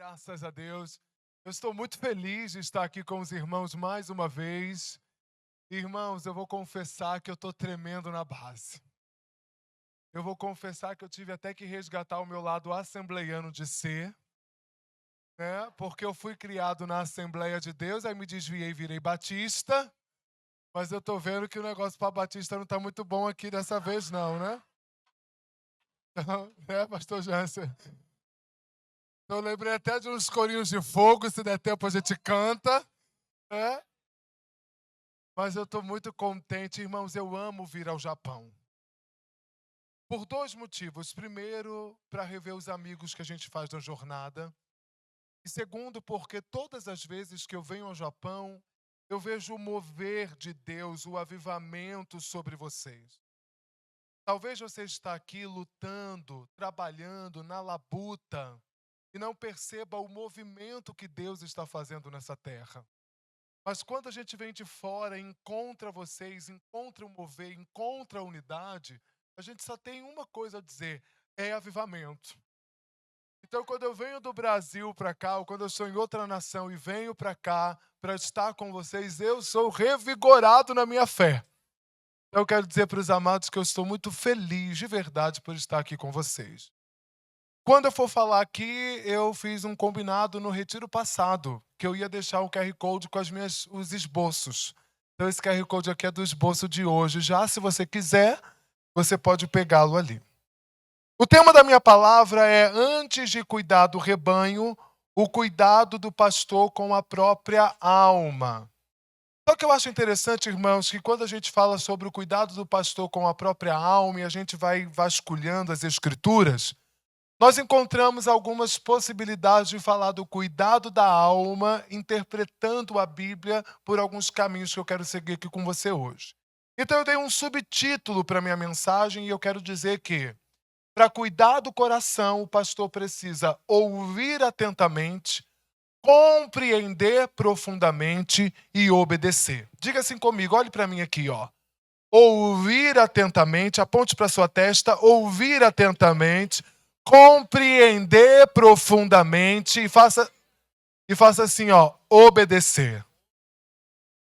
Graças a Deus. Eu estou muito feliz de estar aqui com os irmãos mais uma vez. Irmãos, eu vou confessar que eu estou tremendo na base. Eu vou confessar que eu tive até que resgatar o meu lado assembleiano de ser, né? Porque eu fui criado na Assembleia de Deus, aí me desviei e virei batista. Mas eu estou vendo que o negócio para batista não está muito bom aqui dessa vez, não, né? Então, né, pastor Jansen? Eu lembrei até de uns corinhos de fogo, se der tempo a gente canta, né? Mas eu estou muito contente, irmãos, eu amo vir ao Japão. Por dois motivos. Primeiro, para rever os amigos que a gente faz na jornada. E segundo, porque todas as vezes que eu venho ao Japão, eu vejo o mover de Deus, o avivamento sobre vocês. Talvez você está aqui lutando, trabalhando na labuta e não perceba o movimento que Deus está fazendo nessa terra. Mas quando a gente vem de fora e encontra vocês, encontra o mover, encontra a unidade, a gente só tem uma coisa a dizer: é avivamento. Então, quando eu venho do Brasil para cá, ou quando eu estou em outra nação e venho para cá para estar com vocês, eu sou revigorado na minha fé. Então, eu quero dizer para os amados que eu estou muito feliz de verdade por estar aqui com vocês. Quando eu for falar aqui, eu fiz um combinado no retiro passado, que eu ia deixar um QR Code com os esboços. Então, esse QR Code aqui é do esboço de hoje. Já, se você quiser, você pode pegá-lo ali. O tema da minha palavra é: antes de cuidar do rebanho, o cuidado do pastor com a própria alma. Só que eu acho interessante, irmãos, que quando a gente fala sobre o cuidado do pastor com a própria alma e a gente vai vasculhando as escrituras, nós encontramos algumas possibilidades de falar do cuidado da alma, interpretando a Bíblia por alguns caminhos que eu quero seguir aqui com você hoje. Então eu dei um subtítulo para a minha mensagem e eu quero dizer que, para cuidar do coração, o pastor precisa ouvir atentamente, compreender profundamente e obedecer. Diga assim comigo, olhe para mim aqui, ó. Ouvir atentamente, aponte para sua testa, ouvir atentamente, compreender profundamente e faça assim, ó, obedecer.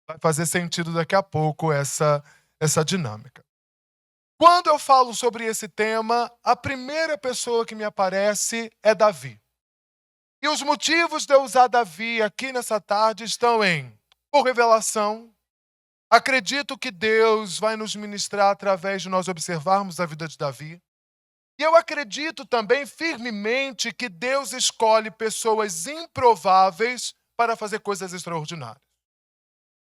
Vai fazer sentido daqui a pouco essa dinâmica. Quando eu falo sobre esse tema, a primeira pessoa que me aparece é Davi. E os motivos de eu usar Davi aqui nessa tarde estão por revelação. Acredito que Deus vai nos ministrar através de nós observarmos a vida de Davi. E eu acredito também firmemente que Deus escolhe pessoas improváveis para fazer coisas extraordinárias.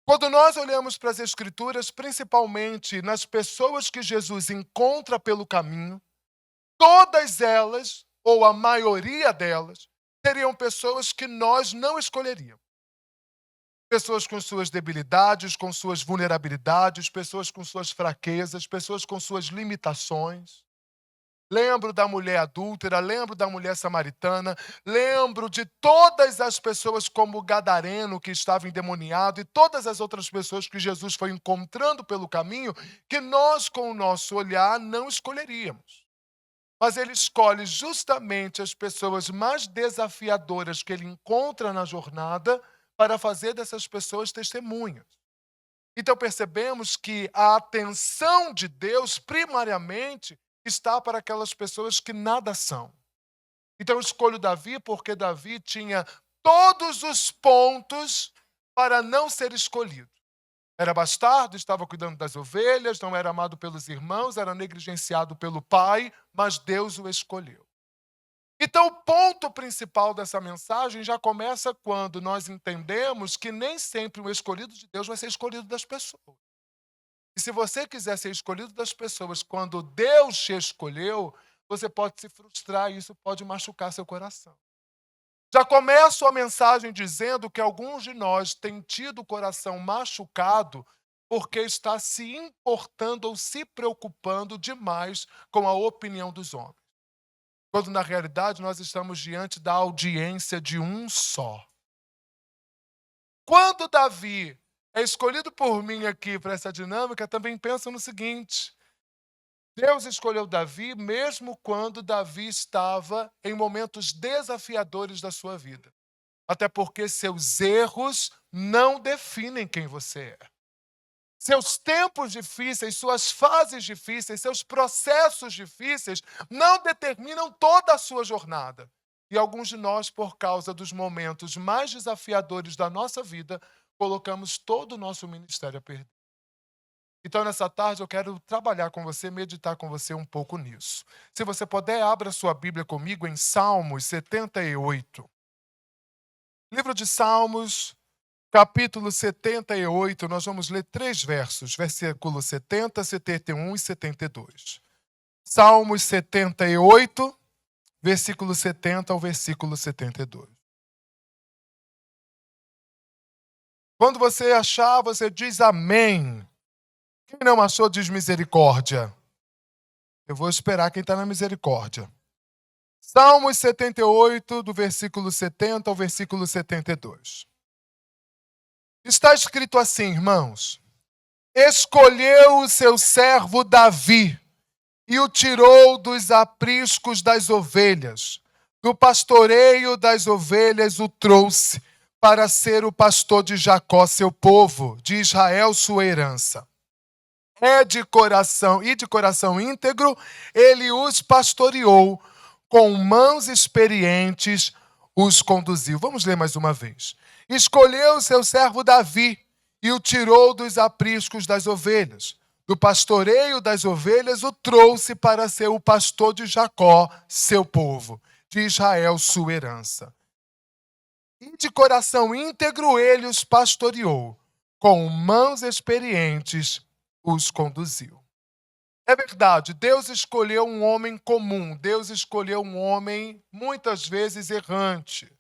Quando nós olhamos para as Escrituras, principalmente nas pessoas que Jesus encontra pelo caminho, todas elas, ou a maioria delas, seriam pessoas que nós não escolheríamos. Pessoas com suas debilidades, com suas vulnerabilidades, pessoas com suas fraquezas, pessoas com suas limitações. Lembro da mulher adúltera, lembro da mulher samaritana, lembro de todas as pessoas como o gadareno que estava endemoniado e todas as outras pessoas que Jesus foi encontrando pelo caminho, que nós, com o nosso olhar, não escolheríamos. Mas ele escolhe justamente as pessoas mais desafiadoras que ele encontra na jornada para fazer dessas pessoas testemunhas. Então percebemos que a atenção de Deus, primariamente, está para aquelas pessoas que nada são. Então eu escolho Davi porque Davi tinha todos os pontos para não ser escolhido. Era bastardo, estava cuidando das ovelhas, não era amado pelos irmãos, era negligenciado pelo pai, mas Deus o escolheu. Então, o ponto principal dessa mensagem já começa quando nós entendemos que nem sempre o escolhido de Deus vai ser escolhido das pessoas. E se você quiser ser escolhido das pessoas quando Deus te escolheu, você pode se frustrar e isso pode machucar seu coração. Já começo a mensagem dizendo que alguns de nós têm tido o coração machucado porque está se importando ou se preocupando demais com a opinião dos homens. Quando na realidade nós estamos diante da audiência de um só. Quando Davi é escolhido por mim aqui para essa dinâmica, também penso no seguinte: Deus escolheu Davi mesmo quando Davi estava em momentos desafiadores da sua vida. Até porque seus erros não definem quem você é. Seus tempos difíceis, suas fases difíceis, seus processos difíceis não determinam toda a sua jornada. E alguns de nós, por causa dos momentos mais desafiadores da nossa vida, colocamos todo o nosso ministério a perder. Então, nessa tarde, eu quero trabalhar com você, meditar com você um pouco nisso. Se você puder, abra sua Bíblia comigo em Salmos 78. Livro de Salmos, capítulo 78, nós vamos ler 3 versos, versículos 70, 71 e 72. Salmos 78, versículo 70 ao versículo 72. Quando você achar, você diz amém. Quem não achou, diz misericórdia. Eu vou esperar quem está na misericórdia. Salmos 78, do versículo 70 ao versículo 72. Está escrito assim, irmãos: escolheu o seu servo Davi e o tirou dos apriscos das ovelhas. Do pastoreio das ovelhas o trouxe para ser o pastor de Jacó, seu povo, de Israel, sua herança. De coração íntegro, ele os pastoreou, com mãos experientes os conduziu. Vamos ler mais uma vez. Escolheu seu servo Davi e o tirou dos apriscos das ovelhas. Do pastoreio das ovelhas o trouxe para ser o pastor de Jacó, seu povo, de Israel, sua herança. E de coração íntegro ele os pastoreou, com mãos experientes os conduziu. É verdade, Deus escolheu um homem comum, Deus escolheu um homem muitas vezes errante.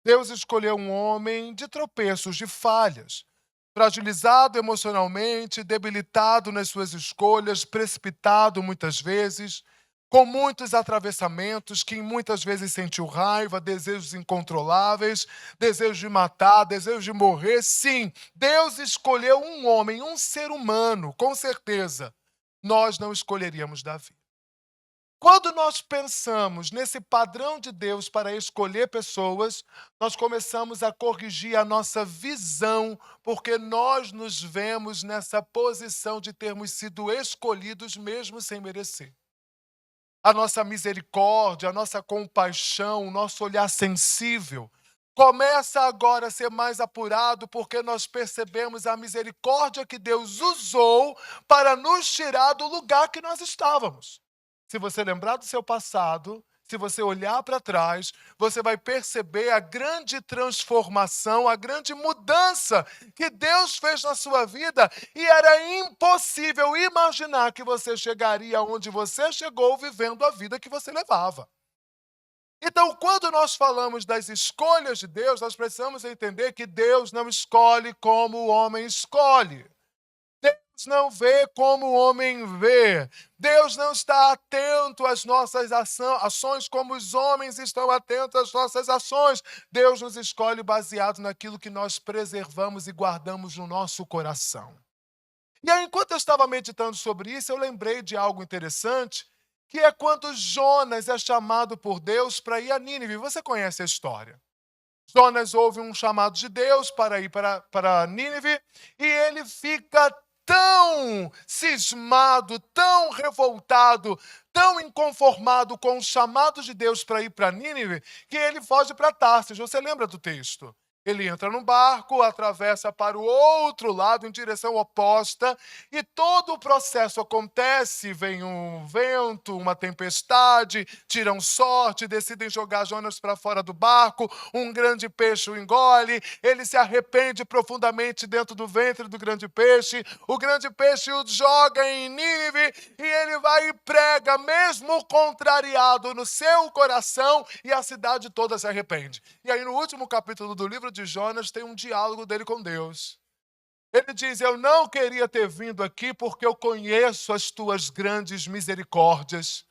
Deus escolheu um homem de tropeços, de falhas, fragilizado emocionalmente, debilitado nas suas escolhas, precipitado muitas vezes, com muitos atravessamentos, que muitas vezes sentiu raiva, desejos incontroláveis, desejo de matar, desejo de morrer. Sim, Deus escolheu um homem, um ser humano, com certeza. Nós não escolheríamos Davi. Quando nós pensamos nesse padrão de Deus para escolher pessoas, nós começamos a corrigir a nossa visão, porque nós nos vemos nessa posição de termos sido escolhidos mesmo sem merecer. A nossa misericórdia, a nossa compaixão, o nosso olhar sensível começa agora a ser mais apurado, porque nós percebemos a misericórdia que Deus usou para nos tirar do lugar que nós estávamos. Se você lembrar do seu passado, se você olhar para trás, você vai perceber a grande transformação, a grande mudança que Deus fez na sua vida, e era impossível imaginar que você chegaria onde você chegou vivendo a vida que você levava. Então, quando nós falamos das escolhas de Deus, nós precisamos entender que Deus não escolhe como o homem escolhe. Deus não vê como o homem vê. Deus não está atento às nossas ações como os homens estão atentos às nossas ações. Deus nos escolhe baseado naquilo que nós preservamos e guardamos no nosso coração. E aí, enquanto eu estava meditando sobre isso, eu lembrei de algo interessante, que é quando Jonas é chamado por Deus para ir a Nínive. Você conhece a história. Jonas ouve um chamado de Deus para ir para Nínive, e ele fica tão cismado, tão revoltado, tão inconformado com o chamado de Deus para ir para Nínive, que ele foge para Tarsis. Você lembra do texto? Ele entra num barco, atravessa para o outro lado, em direção oposta, e todo o processo acontece. Vem um vento, uma tempestade, tiram sorte, decidem jogar Jonas para fora do barco, um grande peixe o engole, ele se arrepende profundamente dentro do ventre do grande peixe, o grande peixe o joga em Nínive, e ele vai e prega, mesmo contrariado no seu coração, e a cidade toda se arrepende. E aí, no último capítulo do livro de Jonas, tem um diálogo dele com Deus. Ele diz: eu não queria ter vindo aqui porque eu conheço as tuas grandes misericórdias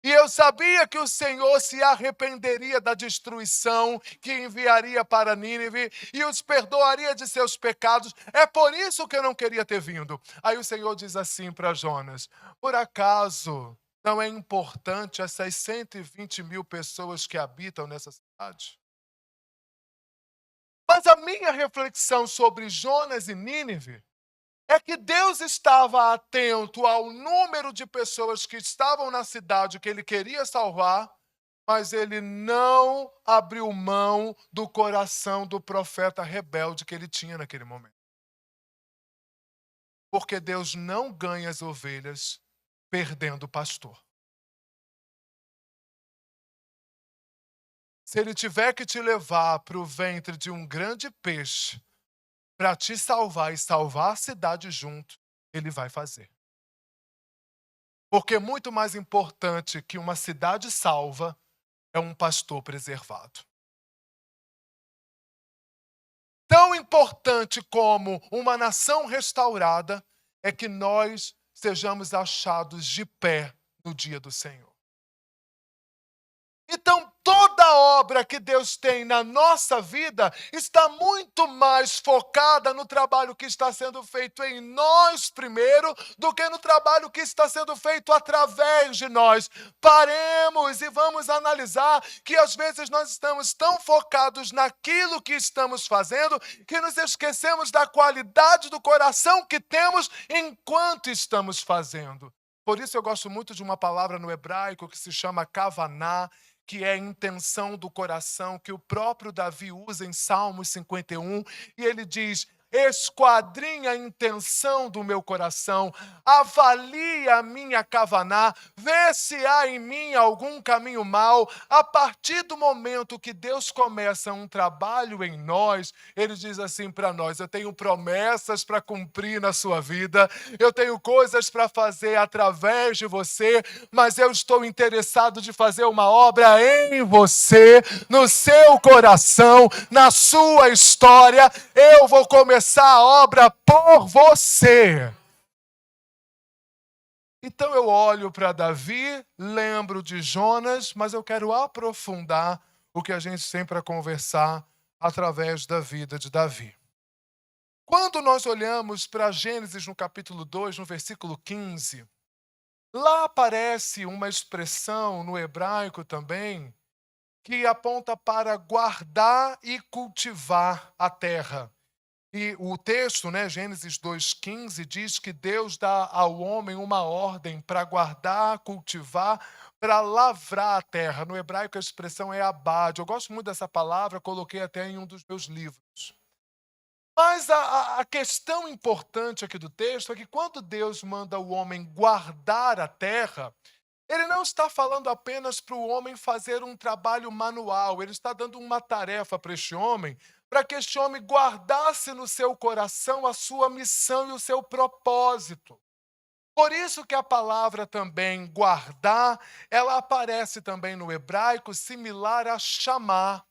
E eu sabia que o Senhor se arrependeria da destruição que enviaria para Nínive e os perdoaria de seus pecados. É por isso que eu não queria ter vindo. Aí o Senhor diz assim para Jonas: por acaso não é importante essas 120.000 pessoas que habitam nessa cidade? Mas a minha reflexão sobre Jonas e Nínive é que Deus estava atento ao número de pessoas que estavam na cidade que ele queria salvar, mas ele não abriu mão do coração do profeta rebelde que ele tinha naquele momento. Porque Deus não ganha as ovelhas perdendo o pastor. Se ele tiver que te levar para o ventre de um grande peixe para te salvar e salvar a cidade junto, ele vai fazer. Porque muito mais importante que uma cidade salva é um pastor preservado. Tão importante como uma nação restaurada é que nós sejamos achados de pé no dia do Senhor. Então, toda obra que Deus tem na nossa vida está muito mais focada no trabalho que está sendo feito em nós primeiro do que no trabalho que está sendo feito através de nós. Paremos e vamos analisar que às vezes nós estamos tão focados naquilo que estamos fazendo que nos esquecemos da qualidade do coração que temos enquanto estamos fazendo. Por isso eu gosto muito de uma palavra no hebraico que se chama kavaná, que é a intenção do coração, que o próprio Davi usa em Salmos 51, e ele diz: esquadrinha a intenção do meu coração, avalia a minha kavaná, vê se há em mim algum caminho mau. A partir do momento que Deus começa um trabalho em nós, ele diz assim para nós: eu tenho promessas para cumprir na sua vida, eu tenho coisas para fazer através de você, mas eu estou interessado de fazer uma obra em você, no seu coração, na sua história. Eu vou começar a obra por você. Então eu olho para Davi, lembro de Jonas, mas eu quero aprofundar o que a gente tem para conversar através da vida de Davi. Quando nós olhamos para Gênesis no capítulo 2, no versículo 15, lá aparece uma expressão no hebraico também que aponta para guardar e cultivar a terra. E o texto, Gênesis 2,15, diz que Deus dá ao homem uma ordem para guardar, cultivar, para lavrar a terra. No hebraico a expressão é abade. Eu gosto muito dessa palavra, coloquei até em um dos meus livros. Mas a questão importante aqui do texto é que quando Deus manda o homem guardar a terra, ele não está falando apenas para o homem fazer um trabalho manual, ele está dando uma tarefa para este homem, para que este homem guardasse no seu coração a sua missão e o seu propósito. Por isso que a palavra também guardar, ela aparece também no hebraico similar a chamar,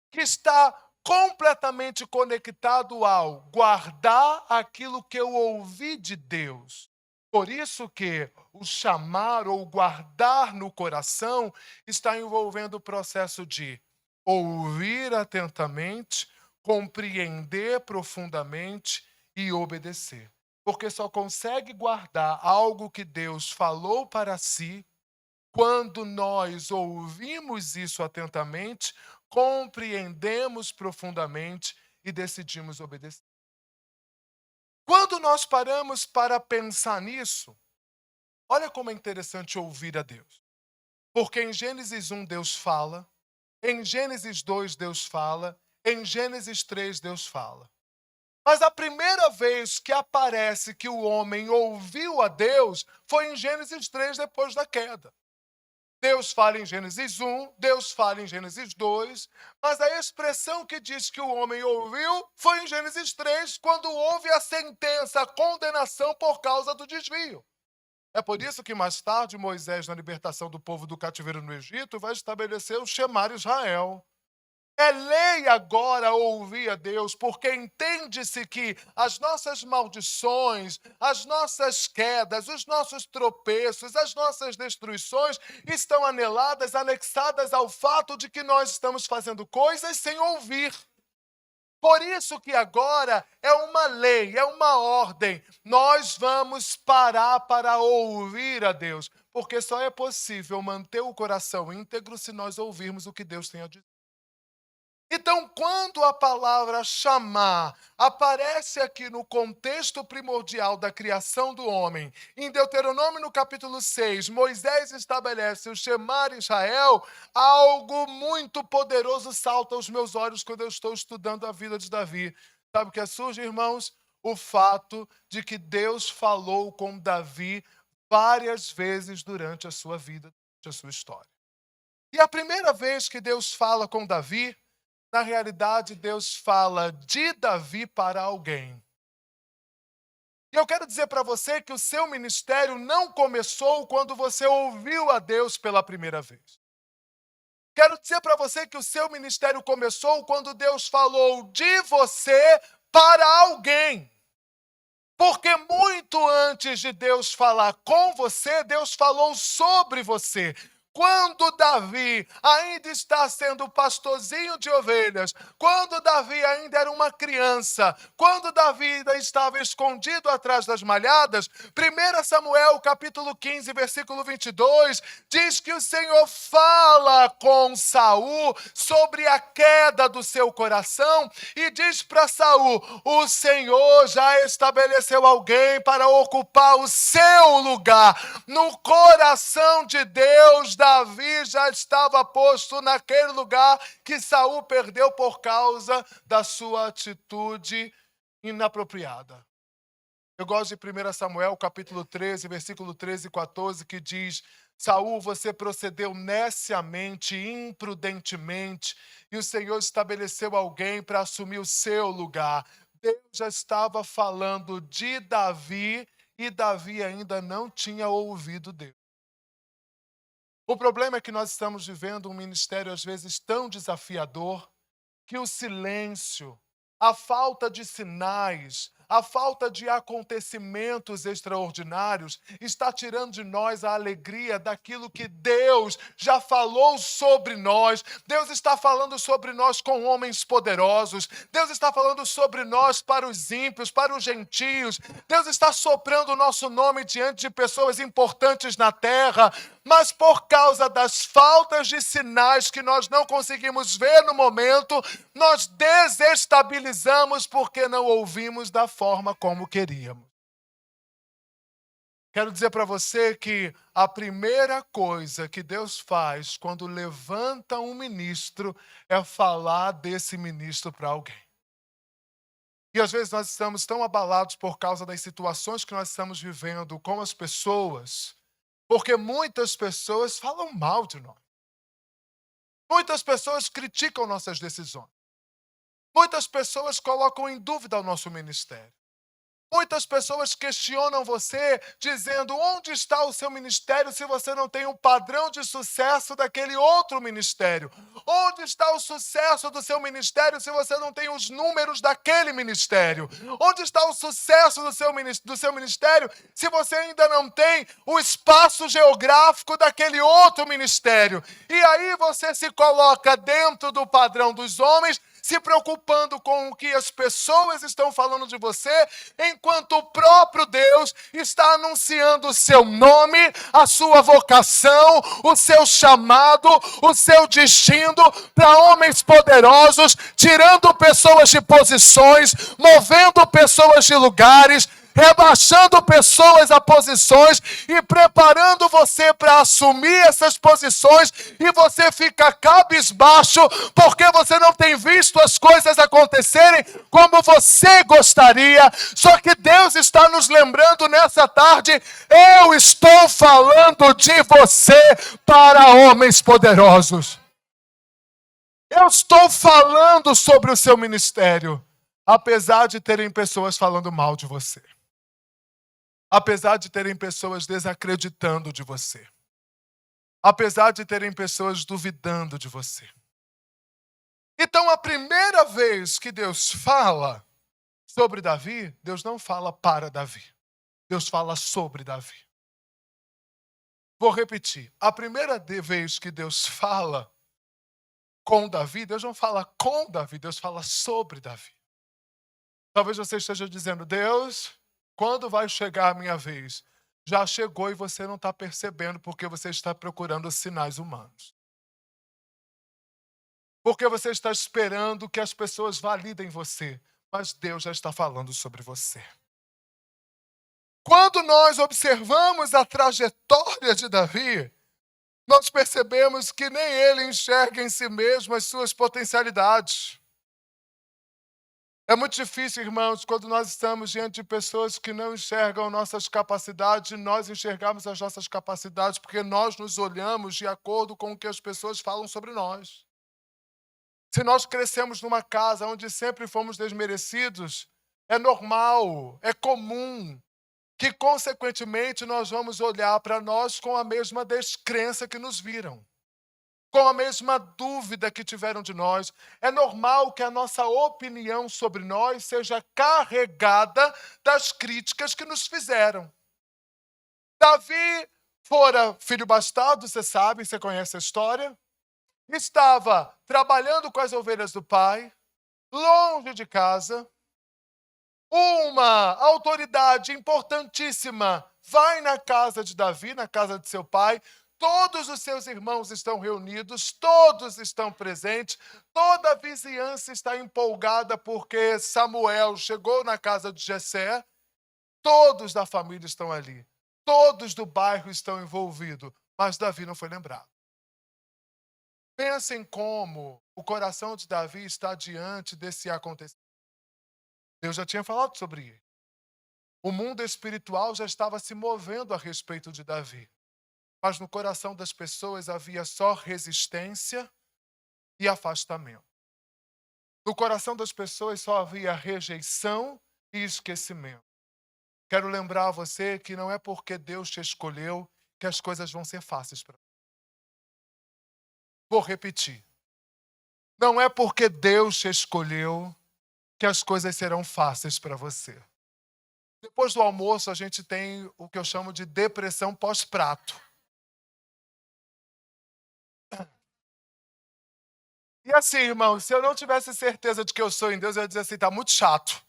que está completamente conectado ao guardar aquilo que eu ouvi de Deus. Por isso que o chamar ou guardar no coração está envolvendo o processo de ouvir atentamente, compreender profundamente e obedecer. Porque só consegue guardar algo que Deus falou para si quando nós ouvimos isso atentamente, compreendemos profundamente e decidimos obedecer. Quando nós paramos para pensar nisso, olha como é interessante ouvir a Deus. Porque em Gênesis 1 Deus fala, em Gênesis 2 Deus fala, em Gênesis 3 Deus fala. Mas a primeira vez que aparece que o homem ouviu a Deus foi em Gênesis 3, depois da queda. Deus fala em Gênesis 1, Deus fala em Gênesis 2, mas a expressão que diz que o homem ouviu foi em Gênesis 3, quando houve a sentença, a condenação por causa do desvio. É por isso que mais tarde Moisés, na libertação do povo do cativeiro no Egito, vai estabelecer o Shema Israel. É lei agora ouvir a Deus, porque entende-se que as nossas maldições, as nossas quedas, os nossos tropeços, as nossas destruições estão aneladas, anexadas ao fato de que nós estamos fazendo coisas sem ouvir. Por isso que agora é uma lei, é uma ordem. Nós vamos parar para ouvir a Deus, porque só é possível manter o coração íntegro se nós ouvirmos o que Deus tem a dizer. Então, quando a palavra chamar aparece aqui no contexto primordial da criação do homem, em Deuteronômio no capítulo 6, Moisés estabelece o chamar Israel, algo muito poderoso salta aos meus olhos quando eu estou estudando a vida de Davi. Sabe o que surge, irmãos? O fato de que Deus falou com Davi várias vezes durante a sua vida, durante a sua história. E a primeira vez que Deus fala com Davi, na realidade, Deus fala de Davi para alguém. E eu quero dizer para você que o seu ministério não começou quando você ouviu a Deus pela primeira vez. Quero dizer para você que o seu ministério começou quando Deus falou de você para alguém. Porque muito antes de Deus falar com você, Deus falou sobre você. Quando Davi ainda está sendo pastorzinho de ovelhas, quando Davi ainda era uma criança, quando Davi ainda estava escondido atrás das malhadas, 1 Samuel capítulo 15, versículo 22, diz que o Senhor fala com Saul sobre a queda do seu coração e diz para Saul: o Senhor já estabeleceu alguém para ocupar o seu lugar. No coração de Deus, Davi já estava posto naquele lugar que Saul perdeu por causa da sua atitude inapropriada. Eu gosto de 1 Samuel, capítulo 13, versículo 13 e 14, que diz: Saul, você procedeu neciamente, imprudentemente, e o Senhor estabeleceu alguém para assumir o seu lugar. Deus já estava falando de Davi, e Davi ainda não tinha ouvido Deus. O problema é que nós estamos vivendo um ministério, às vezes, tão desafiador, que o silêncio, a falta de sinais, a falta de acontecimentos extraordinários está tirando de nós a alegria daquilo que Deus já falou sobre nós. Deus está falando sobre nós com homens poderosos. Deus está falando sobre nós para os ímpios, para os gentios. Deus está soprando o nosso nome diante de pessoas importantes na terra. Mas por causa das faltas de sinais que nós não conseguimos ver no momento, nós desestabilizamos porque não ouvimos da forma como queríamos. Quero dizer para você que a primeira coisa que Deus faz quando levanta um ministro é falar desse ministro para alguém. E às vezes nós estamos tão abalados por causa das situações que nós estamos vivendo com as pessoas, porque muitas pessoas falam mal de nós. Muitas pessoas criticam nossas decisões. Muitas pessoas colocam em dúvida o nosso ministério. Muitas pessoas questionam você, dizendo: onde está o seu ministério se você não tem o padrão de sucesso daquele outro ministério? Onde está o sucesso do seu ministério se você não tem os números daquele ministério? Onde está o sucesso do seu ministério se você ainda não tem o espaço geográfico daquele outro ministério? E aí você se coloca dentro do padrão dos homens, se preocupando com o que as pessoas estão falando de você, enquanto o próprio Deus está anunciando o seu nome, a sua vocação, o seu chamado, o seu destino para homens poderosos, tirando pessoas de posições, movendo pessoas de lugares, rebaixando pessoas a posições e preparando você para assumir essas posições, e você fica cabisbaixo porque você não tem visto as coisas acontecerem como você gostaria. Só que Deus está nos lembrando nessa tarde: eu estou falando de você para homens poderosos. Eu estou falando sobre o seu ministério, apesar de terem pessoas falando mal de você. Apesar de terem pessoas desacreditando de você. Apesar de terem pessoas duvidando de você. Então, a primeira vez que Deus fala sobre Davi, Deus não fala para Davi. Deus fala sobre Davi. Vou repetir. A primeira vez que Deus fala com Davi, Deus não fala com Davi, Deus fala sobre Davi. Talvez você esteja dizendo, Deus, quando vai chegar a minha vez? Já chegou e você não está percebendo porque você está procurando sinais humanos. Porque você está esperando que as pessoas validem você, mas Deus já está falando sobre você. Quando nós observamos a trajetória de Davi, nós percebemos que nem ele enxerga em si mesmo as suas potencialidades. É muito difícil, irmãos, quando nós estamos diante de pessoas que não enxergam nossas capacidades, nós enxergamos as nossas capacidades porque nós nos olhamos de acordo com o que as pessoas falam sobre nós. Se nós crescemos numa casa onde sempre fomos desmerecidos, é normal, é comum que, consequentemente, nós vamos olhar para nós com a mesma descrença que nos viram, com a mesma dúvida que tiveram de nós. É normal que a nossa opinião sobre nós seja carregada das críticas que nos fizeram. Davi fora filho bastardo, você sabe, você conhece a história. Estava trabalhando com as ovelhas do pai, longe de casa. Uma autoridade importantíssima vai na casa de Davi, na casa de seu pai. Todos os seus irmãos estão reunidos, todos estão presentes, toda a vizinhança está empolgada porque Samuel chegou na casa de Jessé. Todos da família estão ali, todos do bairro estão envolvidos, mas Davi não foi lembrado. Pensem como o coração de Davi está diante desse acontecimento. Deus já tinha falado sobre ele. O mundo espiritual já estava se movendo a respeito de Davi. Mas no coração das pessoas havia só resistência e afastamento. No coração das pessoas só havia rejeição e esquecimento. Quero lembrar a você que não é porque Deus te escolheu que as coisas vão ser fáceis para você. Vou repetir. Não é porque Deus te escolheu que as coisas serão fáceis para você. Depois do almoço, a gente tem o que eu chamo de depressão pós-prato. E assim, irmão, se eu não tivesse certeza de que eu sou em Deus, eu ia dizer assim, tá muito chato.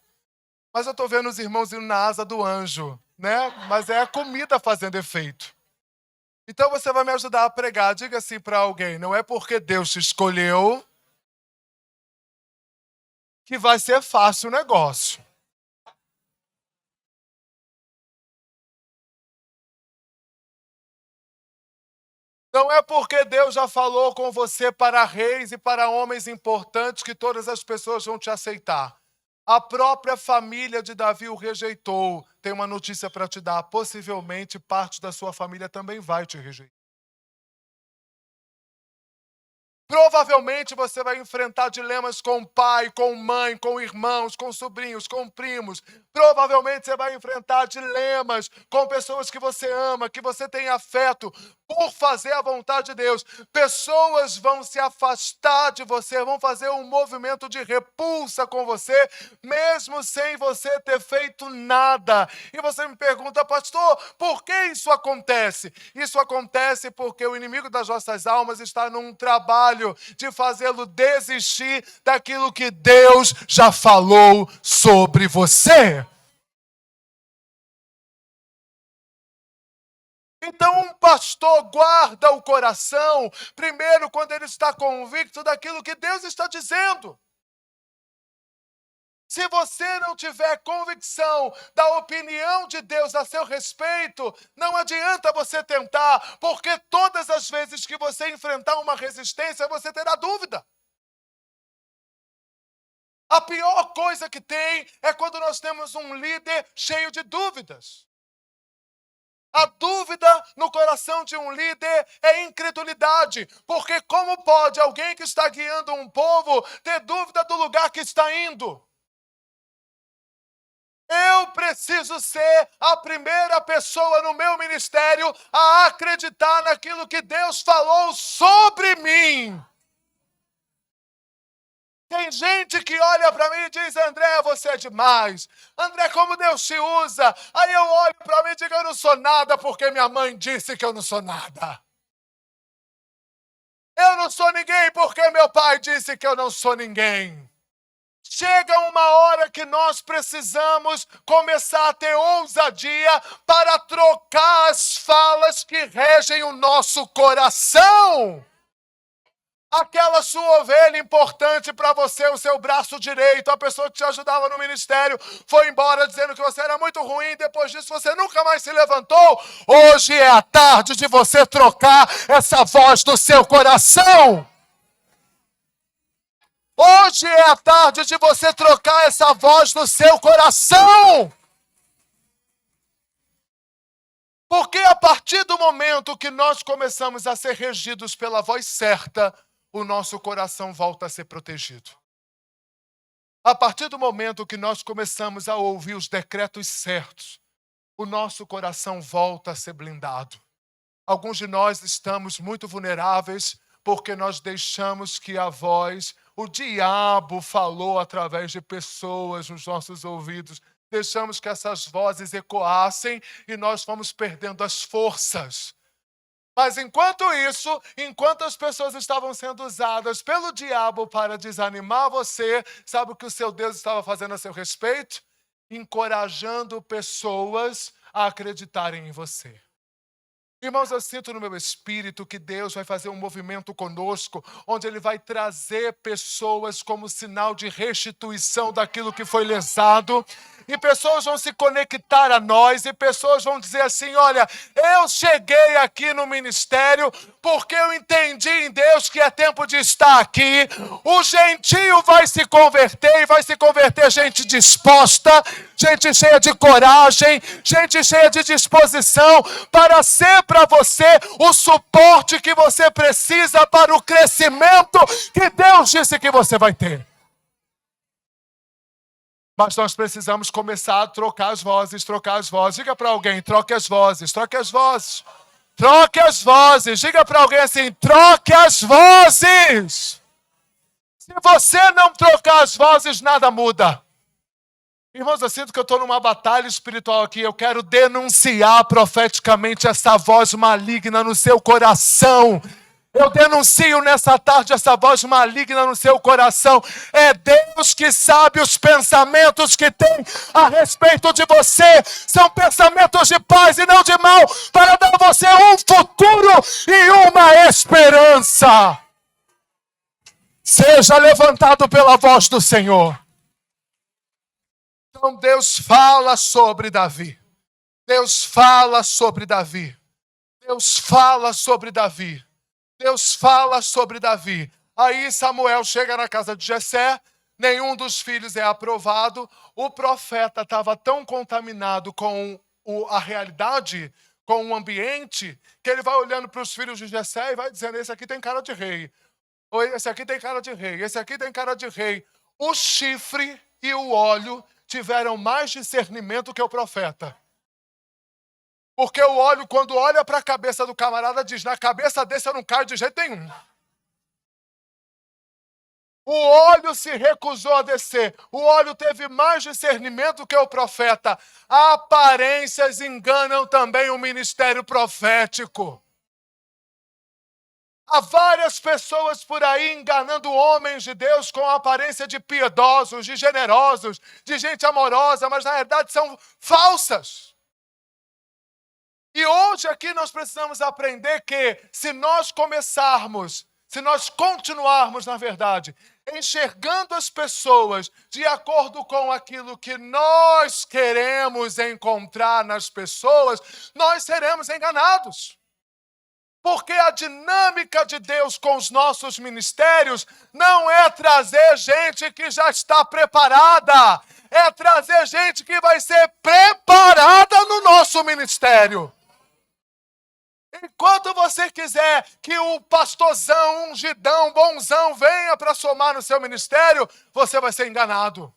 Mas eu tô vendo os irmãos indo na asa do anjo, né? Mas é a comida fazendo efeito. Então você vai me ajudar a pregar. Diga assim para alguém, não é porque Deus te escolheu que vai ser fácil o negócio. Não é porque Deus já falou com você para reis e para homens importantes que todas as pessoas vão te aceitar. A própria família de Davi o rejeitou. Tem uma notícia para te dar. Possivelmente parte da sua família também vai te rejeitar. Provavelmente você vai enfrentar dilemas com pai, com mãe, com irmãos, com sobrinhos, com primos. Provavelmente você vai enfrentar dilemas com pessoas que você ama, que você tem afeto, por fazer a vontade de Deus. Pessoas vão se afastar de você, vão fazer um movimento de repulsa com você, mesmo sem você ter feito nada. E você me pergunta, pastor, por que isso acontece? Isso acontece porque o inimigo das nossas almas está num trabalho de fazê-lo desistir daquilo que Deus já falou sobre você. Então, um pastor guarda o coração, primeiro, quando ele está convicto daquilo que Deus está dizendo. Se você não tiver convicção da opinião de Deus a seu respeito, não adianta você tentar, porque todas as vezes que você enfrentar uma resistência, você terá dúvida. A pior coisa que tem é quando nós temos um líder cheio de dúvidas. A dúvida no coração de um líder é incredulidade, porque como pode alguém que está guiando um povo ter dúvida do lugar que está indo? Eu preciso ser a primeira pessoa no meu ministério a acreditar naquilo que Deus falou sobre mim. Tem gente que olha para mim e diz: André, você é demais. André, como Deus te usa. Aí eu olho para mim e digo: eu não sou nada porque minha mãe disse que eu não sou nada. Eu não sou ninguém porque meu pai disse que eu não sou ninguém. Chega uma hora que nós precisamos começar a ter ousadia para trocar as falas que regem o nosso coração. Aquela sua ovelha importante para você, o seu braço direito, a pessoa que te ajudava no ministério, foi embora dizendo que você era muito ruim, depois disso você nunca mais se levantou. Hoje é a tarde de você trocar essa voz do seu coração. Hoje é a tarde de você trocar essa voz do seu coração. Porque a partir do momento que nós começamos a ser regidos pela voz certa, o nosso coração volta a ser protegido. A partir do momento que nós começamos a ouvir os decretos certos, o nosso coração volta a ser blindado. Alguns de nós estamos muito vulneráveis porque nós deixamos que a voz, o diabo falou através de pessoas nos nossos ouvidos. Deixamos que essas vozes ecoassem e nós fomos perdendo as forças. Mas enquanto isso, enquanto as pessoas estavam sendo usadas pelo diabo para desanimar você, sabe o que o seu Deus estava fazendo a seu respeito? Encorajando pessoas a acreditarem em você. Irmãos, eu sinto no meu espírito que Deus vai fazer um movimento conosco, onde Ele vai trazer pessoas como sinal de restituição daquilo que foi lesado, e pessoas vão se conectar a nós, e pessoas vão dizer assim: olha, eu cheguei aqui no ministério porque eu entendi em Deus que é tempo de estar aqui. O gentio vai se converter, e vai se converter gente disposta, gente cheia de coragem, gente cheia de disposição para ser para você o suporte que você precisa para o crescimento que Deus disse que você vai ter. Mas nós precisamos começar a trocar as vozes, trocar as vozes. Diga para alguém: troque as vozes, troque as vozes. Troque as vozes. Diga para alguém assim: troque as vozes. Se você não trocar as vozes, nada muda. Irmãos, eu sinto que eu estou numa batalha espiritual aqui. Eu quero denunciar profeticamente essa voz maligna no seu coração. Eu denuncio nessa tarde essa voz maligna no seu coração. É Deus que sabe os pensamentos que tem a respeito de você. São pensamentos de paz e não de mal, para dar a você um futuro e uma esperança. Seja levantado pela voz do Senhor. Então Deus fala sobre Davi. Deus fala sobre Davi. Deus fala sobre Davi. Deus fala sobre Davi. Aí Samuel chega na casa de Jessé, nenhum dos filhos é aprovado. O profeta estava tão contaminado com a realidade, com o ambiente, que ele vai olhando para os filhos de Jessé e vai dizendo: esse aqui tem cara de rei. Ou esse aqui tem cara de rei. Esse aqui tem cara de rei. O chifre e o óleo tiveram mais discernimento que o profeta. Porque o óleo, quando olha para a cabeça do camarada, diz: na cabeça desse eu não caio de jeito nenhum. O óleo se recusou a descer. O óleo teve mais discernimento que o profeta. Aparências enganam também o ministério profético. Há várias pessoas por aí enganando homens de Deus com a aparência de piedosos, de generosos, de gente amorosa, mas na verdade são falsas. E hoje aqui nós precisamos aprender que se nós continuarmos, na verdade, enxergando as pessoas de acordo com aquilo que nós queremos encontrar nas pessoas, nós seremos enganados. Porque a dinâmica de Deus com os nossos ministérios não é trazer gente que já está preparada, é trazer gente que vai ser preparada no nosso ministério. Enquanto você quiser que o pastorzão, ungidão, bonzão venha para somar no seu ministério, você vai ser enganado.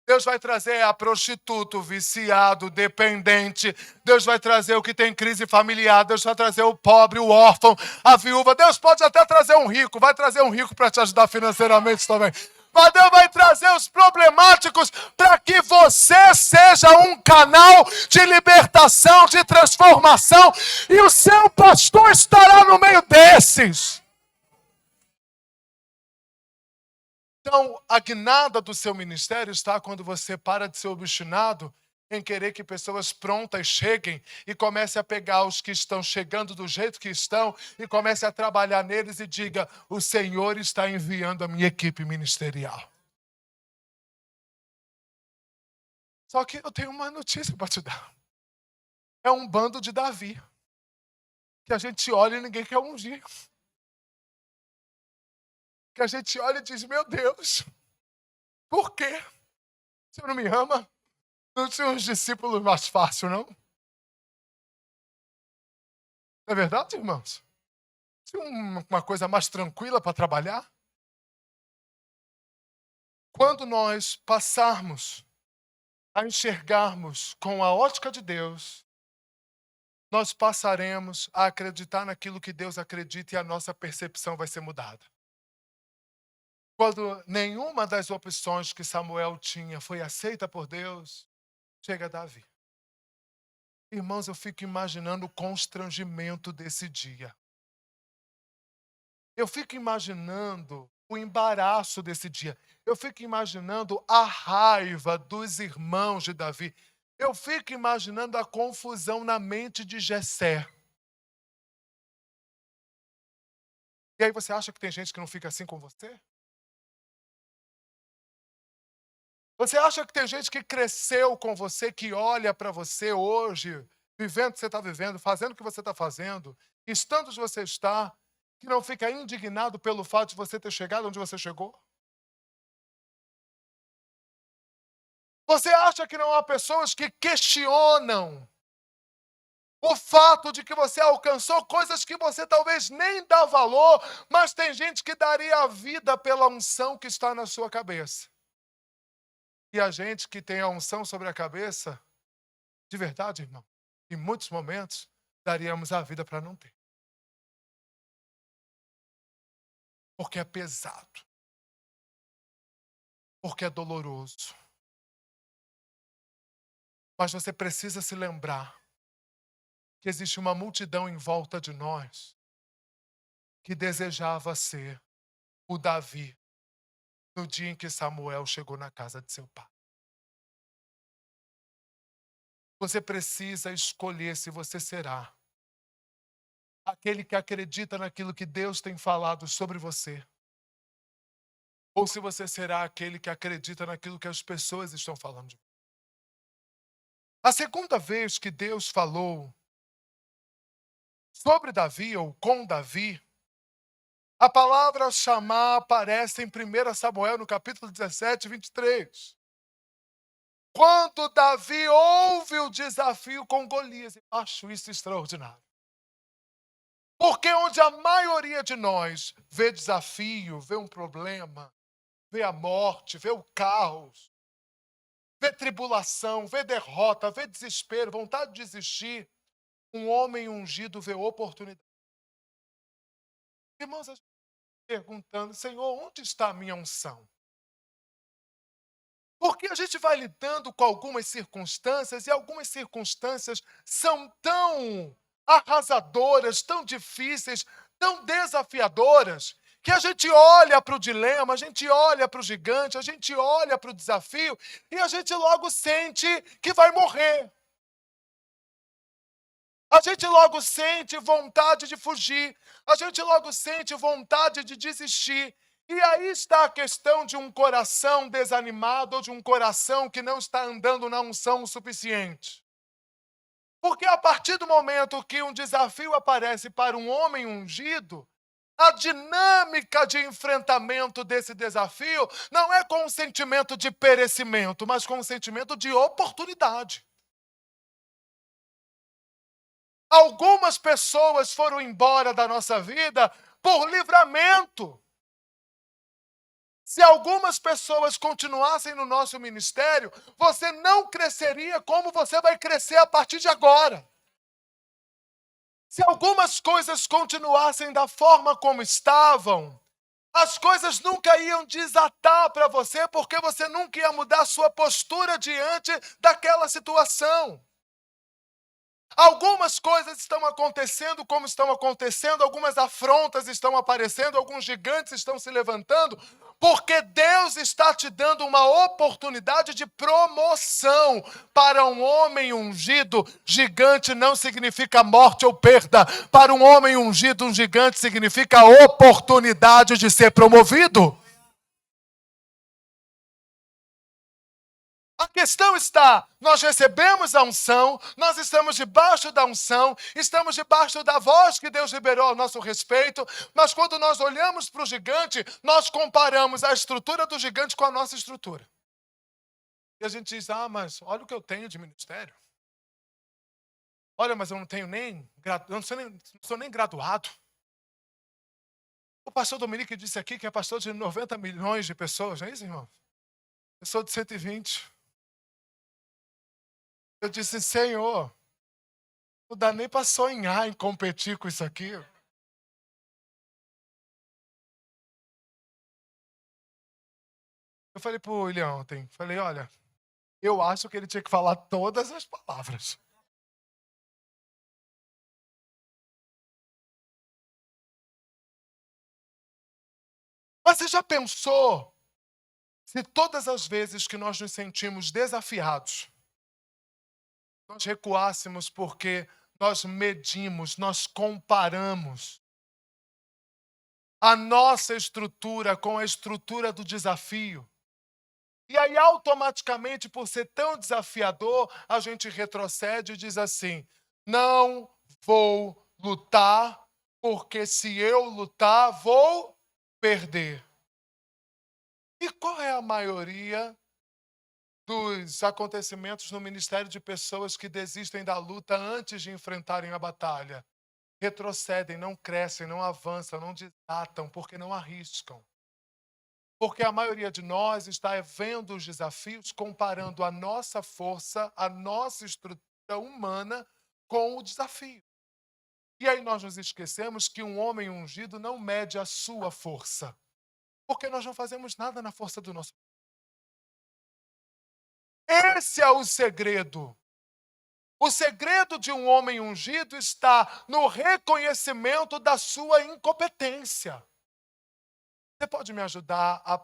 Deus vai trazer a prostituta, o viciado, o dependente. Deus vai trazer o que tem crise familiar. Deus vai trazer o pobre, o órfão, a viúva. Deus pode até trazer um rico. Vai trazer um rico para te ajudar financeiramente também. mas Deus vai trazer os problemáticos para que você seja um canal de libertação, de transformação, e o seu pastor estará no meio desses. Então, a guinada do seu ministério está quando você para de ser obstinado em querer que pessoas prontas cheguem e comece a pegar os que estão chegando do jeito que estão e comece a trabalhar neles e diga: o Senhor está enviando a minha equipe ministerial. Só que eu tenho uma notícia para te dar. É um bando de Davi, que a gente olha e ninguém quer ungir. Que a gente olha e diz: meu Deus, por quê? O Senhor não me ama? Não tinha uns discípulos mais fácil, não? Não é verdade, irmãos? Tinha uma coisa mais tranquila para trabalhar? Quando nós passarmos a enxergarmos com a ótica de Deus, nós passaremos a acreditar naquilo que Deus acredita e a nossa percepção vai ser mudada. Quando nenhuma das opções que Samuel tinha foi aceita por Deus, chega Davi. Irmãos, eu fico imaginando o constrangimento desse dia. Eu fico imaginando o embaraço desse dia. Eu fico imaginando a raiva dos irmãos de Davi. Eu fico imaginando a confusão na mente de Jessé. E aí você acha que tem gente que não fica assim com você? Você acha que tem gente que cresceu com você, que olha para você hoje, vivendo o que você está vivendo, fazendo o que você está fazendo, estando onde você está, que não fica indignado pelo fato de você ter chegado onde você chegou? Você acha que não há pessoas que questionam o fato de que você alcançou coisas que você talvez nem dá valor, mas tem gente que daria a vida pela unção que está na sua cabeça. E a gente que tem a unção sobre a cabeça, de verdade, irmão, em muitos momentos, daríamos a vida para não ter. Porque é pesado. Porque é doloroso. Mas você precisa se lembrar que existe uma multidão em volta de nós que desejava ser o Davi no dia em que Samuel chegou na casa de seu pai. Você precisa escolher se você será aquele que acredita naquilo que Deus tem falado sobre você, ou se você será aquele que acredita naquilo que as pessoas estão falando de você. A segunda vez que Deus falou sobre Davi ou com Davi, a palavra chamar aparece em 1 Samuel, no capítulo 17, 23. Quando Davi ouve o desafio com Golias, eu acho isso extraordinário. Porque onde a maioria de nós vê desafio, vê um problema, vê a morte, vê o caos, vê tribulação, vê derrota, vê desespero, vontade de desistir, um homem ungido vê oportunidade. Irmãos, a gente perguntando: Senhor, onde está a minha unção? Porque a gente vai lidando com algumas circunstâncias e algumas circunstâncias são tão arrasadoras, tão difíceis, tão desafiadoras, que a gente olha para o dilema, a gente olha para o gigante, a gente olha para o desafio e a gente logo sente que vai morrer. A gente logo sente vontade de fugir, a gente logo sente vontade de desistir. E aí está a questão de um coração desanimado ou de um coração que não está andando na unção o suficiente. Porque a partir do momento que um desafio aparece para um homem ungido, a dinâmica de enfrentamento desse desafio não é com um sentimento de perecimento, mas com um sentimento de oportunidade. Algumas pessoas foram embora da nossa vida por livramento. Se algumas pessoas continuassem no nosso ministério, você não cresceria como você vai crescer a partir de agora. Se algumas coisas continuassem da forma como estavam, As coisas nunca iam desatar para você, porque você nunca ia mudar sua postura diante daquela situação. Algumas coisas estão acontecendo como estão acontecendo, algumas afrontas estão aparecendo, alguns gigantes estão se levantando, porque Deus está te dando uma oportunidade de promoção. Para um homem ungido, gigante não significa morte ou perda. Para um homem ungido, um gigante significa oportunidade de ser promovido. A questão está, nós recebemos a unção, nós estamos debaixo da unção, estamos debaixo da voz que Deus liberou ao nosso respeito, mas quando nós olhamos para o gigante, nós comparamos a estrutura do gigante com a nossa estrutura. E a gente diz, mas olha o que eu tenho de ministério. Olha, mas eu não tenho não sou nem graduado. O pastor Dominique disse aqui que é pastor de 90 milhões de pessoas, não é isso, irmão? Eu sou de 120. Eu disse, Senhor, não dá nem para sonhar em competir com isso aqui. Eu falei para o William ontem, olha, eu acho que ele tinha que falar todas as palavras. Mas você já pensou se todas as vezes que nós nos sentimos desafiados, nós recuássemos porque nós medimos, nós comparamos a nossa estrutura com a estrutura do desafio. E aí, automaticamente, por ser tão desafiador, a gente retrocede e diz assim, não vou lutar, porque se eu lutar, vou perder. E qual é a maioria dos acontecimentos no ministério de pessoas que desistem da luta antes de enfrentarem a batalha? Retrocedem, não crescem, não avançam, não desatam, porque não arriscam. Porque a maioria de nós está vendo os desafios comparando a nossa força, a nossa estrutura humana com o desafio. E aí nós nos esquecemos que um homem ungido não mede a sua força. Porque nós não fazemos nada na força do nosso. Esse é o segredo. O segredo de um homem ungido está no reconhecimento da sua incompetência. Você pode me ajudar a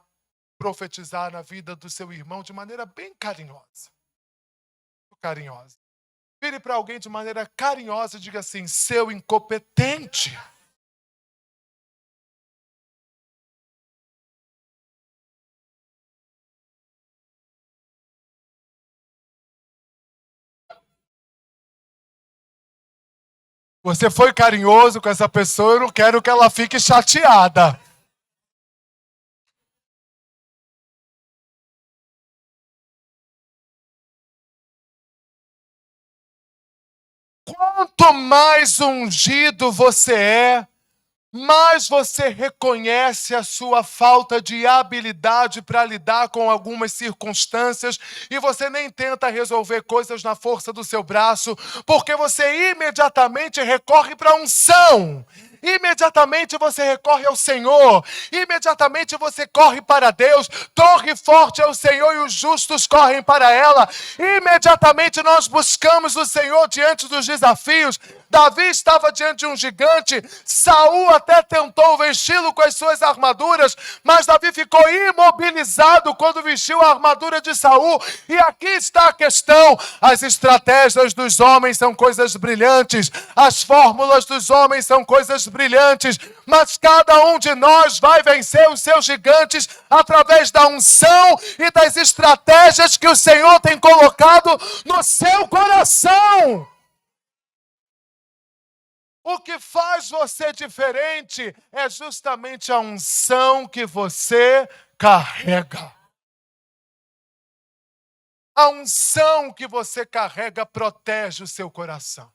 profetizar na vida do seu irmão de maneira bem carinhosa. Carinhosa. Vire para alguém de maneira carinhosa e diga assim, seu incompetente. Você foi carinhoso com essa pessoa, eu não quero que ela fique chateada. Quanto mais ungido você é, mais você reconhece a sua falta de habilidade para lidar com algumas circunstâncias e você nem tenta resolver coisas na força do seu braço, porque você imediatamente recorre para a unção. Imediatamente você recorre ao Senhor, imediatamente você corre para Deus, torre forte é o Senhor e os justos correm para ela. Imediatamente nós buscamos o Senhor diante dos desafios. Davi estava diante de um gigante, Saul até tentou vesti-lo com as suas armaduras, mas Davi ficou imobilizado quando vestiu a armadura de Saul. E aqui está a questão, as estratégias dos homens são coisas brilhantes, as fórmulas dos homens são coisas brilhantes, mas cada um de nós vai vencer os seus gigantes através da unção e das estratégias que o Senhor tem colocado no seu coração. O que faz você diferente é justamente a unção que você carrega. A unção que você carrega protege o seu coração.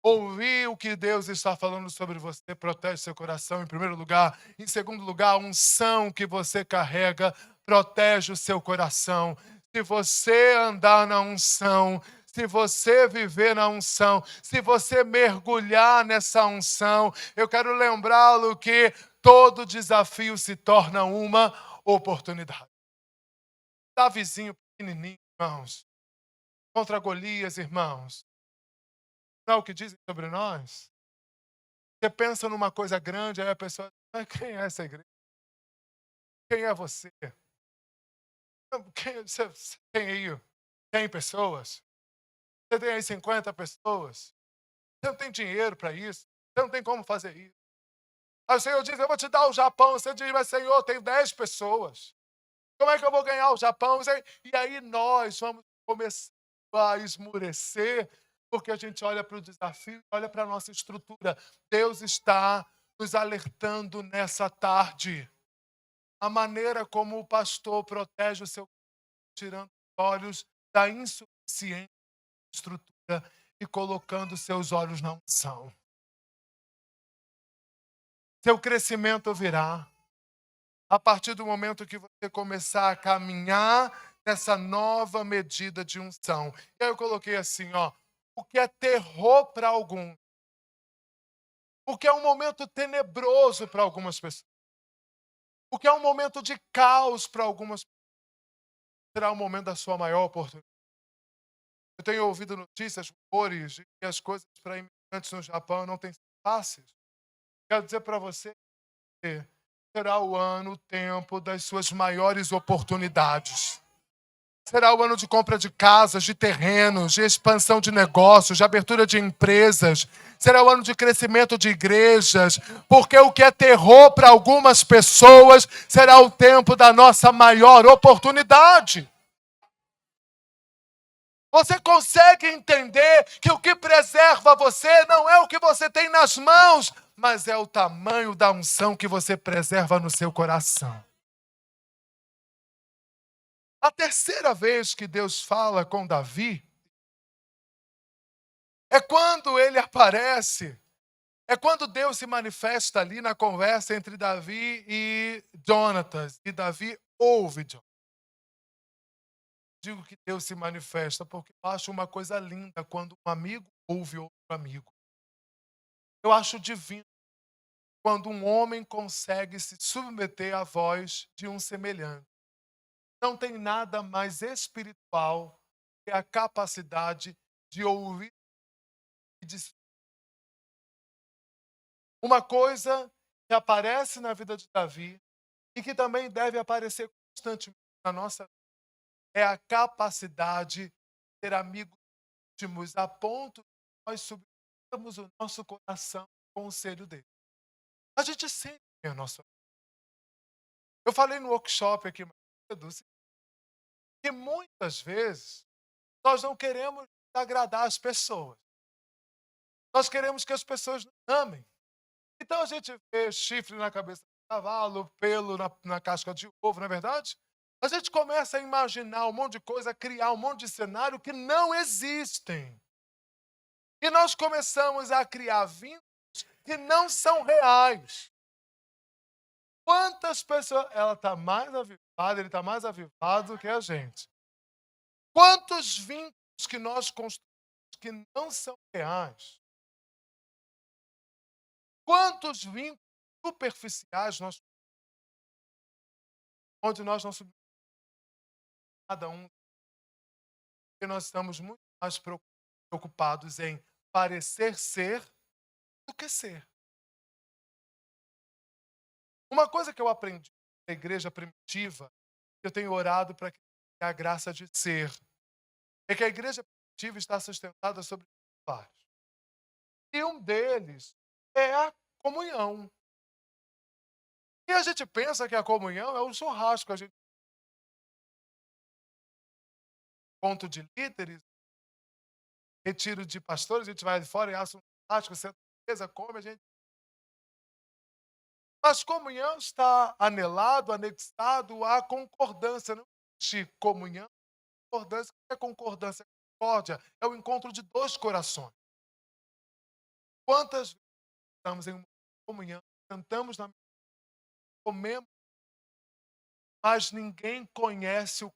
Ouvir o que Deus está falando sobre você protege seu coração, em primeiro lugar. Em segundo lugar, a unção que você carrega protege o seu coração. Se você andar na unção, se você viver na unção, se você mergulhar nessa unção, eu quero lembrá-lo que todo desafio se torna uma oportunidade. Davizinho pequenininho, irmãos, contra Golias, irmãos. Não é o que dizem sobre nós? Você pensa numa coisa grande, aí a pessoa diz, mas quem é essa igreja? Quem é você? Você tem aí 100 pessoas? Você tem aí 50 pessoas? Você não tem dinheiro para isso? Você não tem como fazer isso? Aí o Senhor diz, eu vou te dar o Japão. Você diz, mas Senhor, eu tenho 10 pessoas. Como é que eu vou ganhar o Japão? E aí nós vamos começar a esmurecer, porque a gente olha para o desafio, olha para a nossa estrutura. Deus está nos alertando nessa tarde. A maneira como o pastor protege o seu corpo, tirando os olhos da insuficiente estrutura e colocando seus olhos na unção. Seu crescimento virá a partir do momento que você começar a caminhar nessa nova medida de unção. E aí eu coloquei assim, ó, o que é terror para alguns, o que é um momento tenebroso para algumas pessoas, o que é um momento de caos para algumas pessoas, será o momento da sua maior oportunidade. Eu tenho ouvido notícias, rumores, de que as coisas para imigrantes no Japão não têm sido fáceis. Quero dizer para você que será o ano, o tempo das suas maiores oportunidades. Será o ano de compra de casas, de terrenos, de expansão de negócios, de abertura de empresas. Será o ano de crescimento de igrejas, porque o que é terror para algumas pessoas será o tempo da nossa maior oportunidade. Você consegue entender que o que preserva você não é o que você tem nas mãos, mas é o tamanho da unção que você preserva no seu coração. A terceira vez que Deus fala com Davi é quando ele aparece, é quando Deus se manifesta ali na conversa entre Davi e Jonatas. E Davi ouve Jonatas. Digo que Deus se manifesta porque eu acho uma coisa linda quando um amigo ouve outro amigo. Eu acho divino quando um homem consegue se submeter à voz de um semelhante. Não tem nada mais espiritual que a capacidade de ouvir e de... Uma coisa que aparece na vida de Davi e que também deve aparecer constantemente na nossa vida é a capacidade de ter amigos íntimos a ponto de nós submetermos o nosso coração com o conselho dele. A gente sente a nossa... Eu falei no workshop aqui mais cedo que muitas vezes nós não queremos agradar as pessoas. Nós queremos que as pessoas nos amem. Então a gente vê chifre na cabeça do cavalo, pelo na casca de ovo, não é verdade? A gente começa a imaginar um monte de coisa, a criar um monte de cenário que não existem. E nós começamos a criar vínculos que não são reais. Quantas pessoas... Ela está mais avivada, ele está mais avivado do que a gente. Quantos vínculos que nós construímos que não são reais? Quantos vínculos superficiais nós... onde nós não subimos cada um, porque nós estamos muito mais preocupados em parecer ser do que ser. Uma coisa que eu aprendi na igreja primitiva, eu tenho orado para que a graça de ser, é que a igreja primitiva está sustentada sobre pilares. E um deles é a comunhão. E a gente pensa que a comunhão é o churrasco, a gente... ponto de líderes, retiro de pastores, a gente vai de fora e assa um churrasco, senta na mesa, come, a gente... Mas comunhão está anelado, anexado à concordância. Não existe comunhão, concordância. O que é concordância? Concórdia é o encontro de dois corações. Quantas vezes estamos em uma comunhão, cantamos na mesa, comemos, mas ninguém conhece o...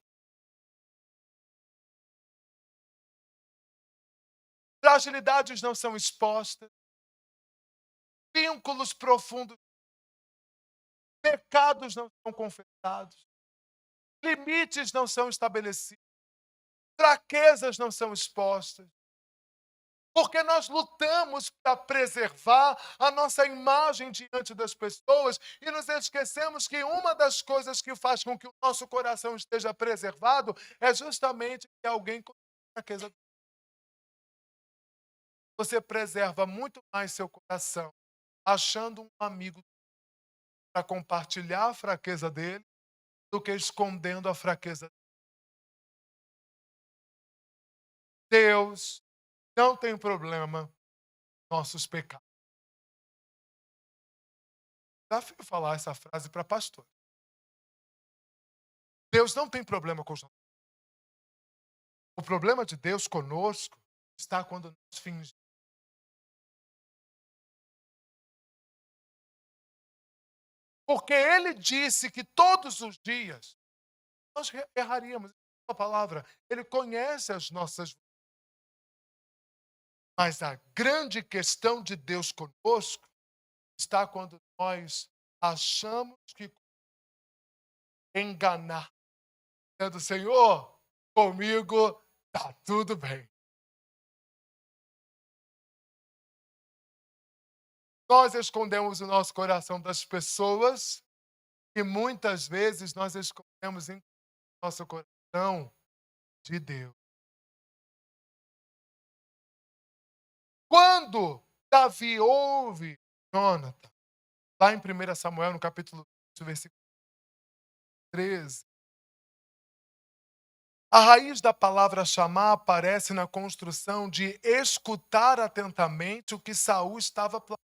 Fragilidades não são expostas, vínculos profundos pecados não são confessados, limites não são estabelecidos, fraquezas não são expostas. Porque nós lutamos para preservar a nossa imagem diante das pessoas e nos esquecemos que uma das coisas que faz com que o nosso coração esteja preservado é justamente que alguém com fraqueza. Você preserva muito mais seu coração achando um amigo para compartilhar a fraqueza dele do que escondendo a fraqueza dele. Deus não tem problema com nossos pecados. Desafio falar essa frase para pastor. Deus não tem problema com os nossos. O problema de Deus conosco está quando nós fingimos. Porque Ele disse que todos os dias nós erraríamos. A palavra, Ele conhece as nossas. Mas a grande questão de Deus conosco está quando nós achamos que enganar. Dizendo, Senhor, comigo está tudo bem. Nós escondemos o nosso coração das pessoas e muitas vezes nós escondemos em nosso coração de Deus. Quando Davi ouve Jonathan, lá em 1 Samuel, no capítulo 2, versículo 13, a raiz da palavra chamar aparece na construção de escutar atentamente o que Saul estava planejando.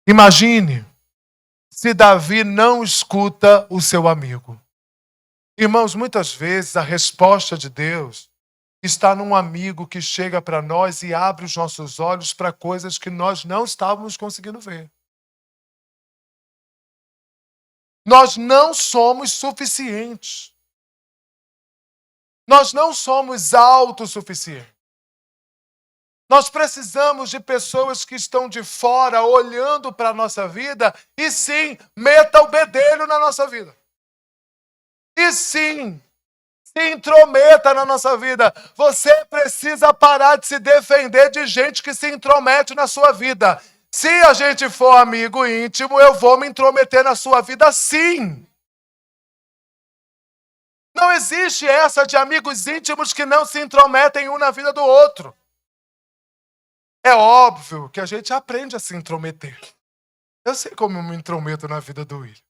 Imagine se Davi não escuta o seu amigo. Irmãos, muitas vezes a resposta de Deus está num amigo que chega para nós e abre os nossos olhos para coisas que nós não estávamos conseguindo ver. Nós não somos suficientes. Nós não somos autossuficientes. Nós precisamos de pessoas que estão de fora olhando para a nossa vida e sim, meta o bedelho na nossa vida. E sim, se intrometa na nossa vida. Você precisa parar de se defender de gente que se intromete na sua vida. Se a gente for amigo íntimo, eu vou me intrometer na sua vida sim. Não existe essa de amigos íntimos que não se intrometem um na vida do outro. É óbvio que a gente aprende a se intrometer. Eu sei como eu me intrometo na vida do William.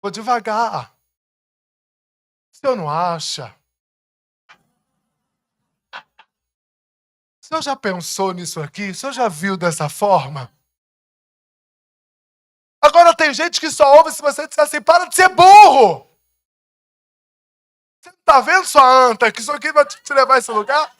Vou devagar. O senhor não acha? O senhor já pensou nisso aqui? O senhor já viu dessa forma? Agora tem gente que só ouve se você disser assim, para de ser burro! Você não tá vendo, sua anta, que isso aqui vai te levar a esse lugar?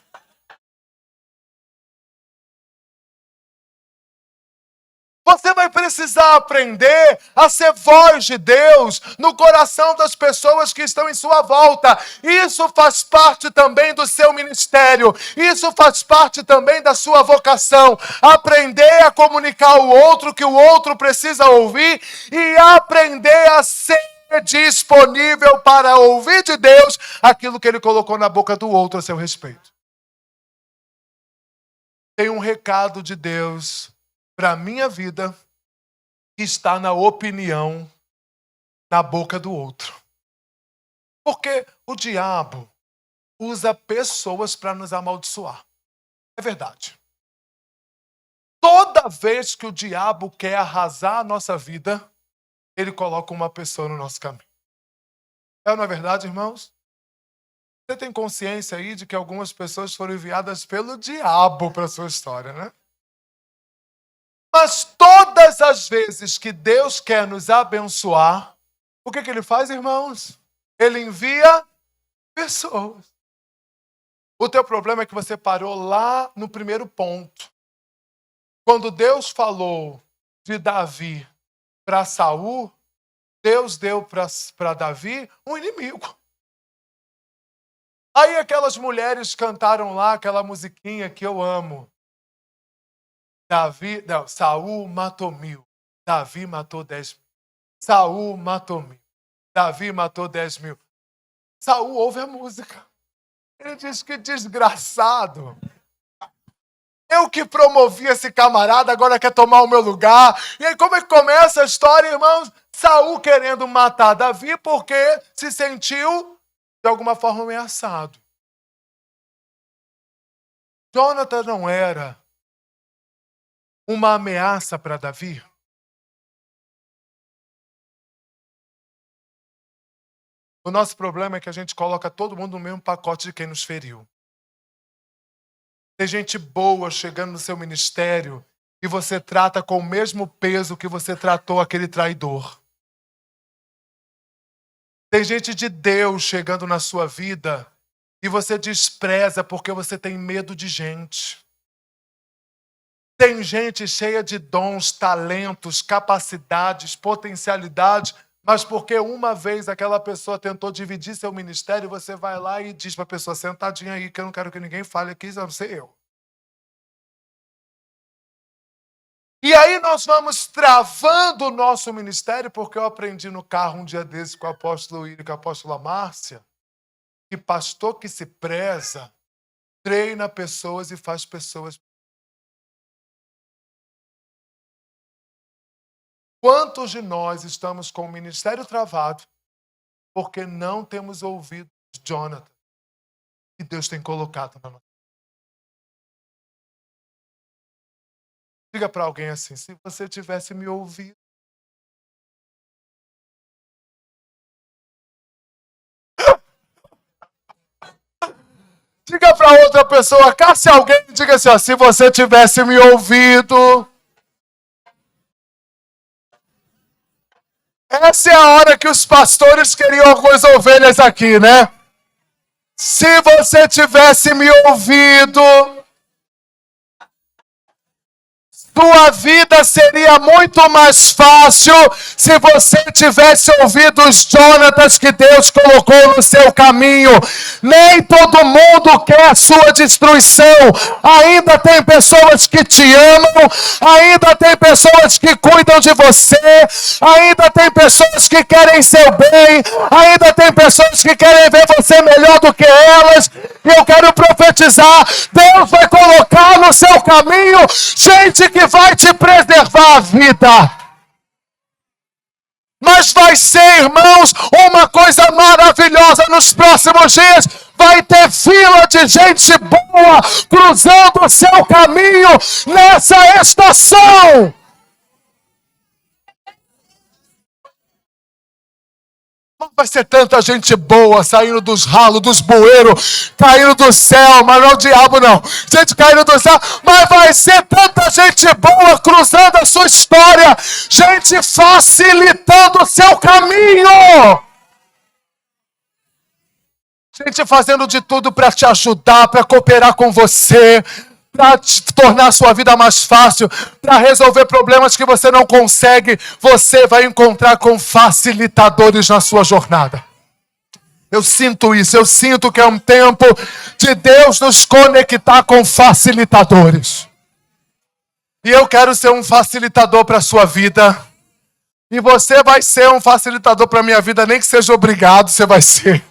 Você vai precisar aprender a ser voz de Deus no coração das pessoas que estão em sua volta. Isso faz parte também do seu ministério. Isso faz parte também da sua vocação. Aprender a comunicar ao outro que o outro precisa ouvir e aprender a ser disponível para ouvir de Deus aquilo que Ele colocou na boca do outro a seu respeito. Tem um recado de Deus para a minha vida, que está na opinião, na boca do outro. Porque o diabo usa pessoas para nos amaldiçoar. É verdade. Toda vez que o diabo quer arrasar a nossa vida, ele coloca uma pessoa no nosso caminho. É, não é verdade, irmãos? Você tem consciência aí de que algumas pessoas foram enviadas pelo diabo para a sua história, né? Mas todas todas as vezes que Deus quer nos abençoar, o que ele faz, irmãos? Ele envia pessoas. O teu problema é que você parou lá no primeiro ponto. Quando Deus falou de Davi para Saul, Deus deu para Davi um inimigo. Aí aquelas mulheres cantaram lá aquela musiquinha que eu amo. Saul matou 1000. Davi matou 10.000. Saul matou 1000. Davi matou 10.000. Saul ouve a música. Ele diz que desgraçado. Eu que promovi esse camarada, agora quer tomar o meu lugar. E aí como é que começa a história, irmãos? Saul querendo matar Davi porque se sentiu, de alguma forma, ameaçado. Jonathan não era uma ameaça para Davi? O nosso problema é que a gente coloca todo mundo no mesmo pacote de quem nos feriu. Tem gente boa chegando no seu ministério e você trata com o mesmo peso que você tratou aquele traidor. Tem gente de Deus chegando na sua vida e você despreza porque você tem medo de gente. Tem gente cheia de dons, talentos, capacidades, potencialidades, mas porque uma vez aquela pessoa tentou dividir seu ministério, você vai lá e diz para a pessoa, sentadinha aí, que eu não quero que ninguém fale aqui, não sei eu. E aí nós vamos travando o nosso ministério, porque eu aprendi no carro um dia desses com o apóstolo William e com a apóstola Márcia, que pastor que se preza, treina pessoas e faz pessoas. Quantos de nós estamos com o ministério travado porque não temos ouvido Jonathan que Deus tem colocado na nossa vida? Diga para alguém assim, se você tivesse me ouvido. Diga para outra pessoa, caça alguém e diga assim, ó, se você tivesse me ouvido. Essa é a hora que os pastores queriam algumas ovelhas aqui, né? Se você tivesse me ouvido, sua vida seria muito mais fácil se você tivesse ouvido os Jonatas que Deus colocou no seu caminho. Nem todo mundo quer a sua destruição. Ainda tem pessoas que te amam, ainda tem pessoas que cuidam de você, ainda tem pessoas que querem seu bem, ainda tem pessoas que querem ver você melhor do que elas. E eu quero profetizar, Deus vai colocar no seu caminho gente que vai te preservar a vida. Mas vai ser, irmãos, uma coisa maravilhosa nos próximos dias. Vai ter fila de gente boa cruzando o seu caminho nessa estação. Vai ser tanta gente boa saindo dos ralos, dos bueiros, caindo do céu, mas não é o diabo não. Gente caindo do céu, mas vai ser tanta gente boa cruzando a sua história, gente facilitando o seu caminho. Gente fazendo de tudo para te ajudar, para cooperar com você, para tornar a sua vida mais fácil, para resolver problemas que você não consegue, você vai encontrar com facilitadores na sua jornada. Eu sinto isso, eu sinto que é um tempo de Deus nos conectar com facilitadores. E eu quero ser um facilitador para a sua vida. E você vai ser um facilitador para a minha vida, nem que seja obrigado, você vai ser.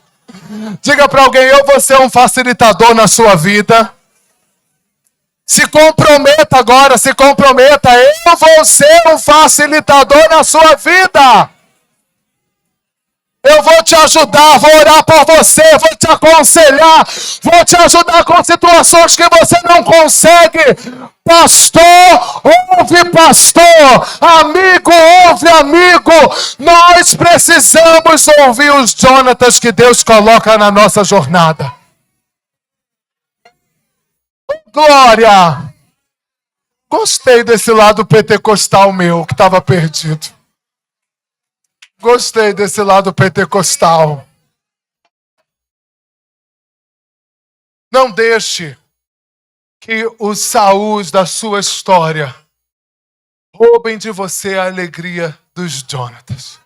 Diga para alguém, eu vou ser um facilitador na sua vida. Se comprometa agora, se comprometa. Eu vou ser um facilitador na sua vida. Eu vou te ajudar, vou orar por você, vou te aconselhar, vou te ajudar com situações que você não consegue. Pastor, ouve pastor. Amigo, ouve amigo. Nós precisamos ouvir os Jonatas que Deus coloca na nossa jornada. Glória! Gostei desse lado pentecostal meu, que estava perdido. Gostei desse lado pentecostal. Não deixe que os Saúls da sua história roubem de você a alegria dos Jonatas.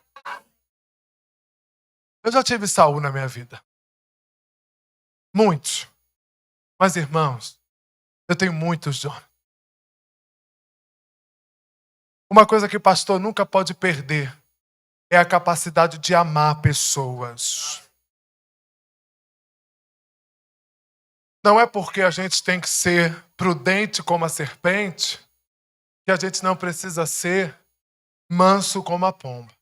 Eu já tive Saul na minha vida. Muitos. Mas, irmãos, eu tenho muitos Jonatas. Uma coisa que o pastor nunca pode perder é a capacidade de amar pessoas. Não é porque a gente tem que ser prudente como a serpente que a gente não precisa ser manso como a pomba.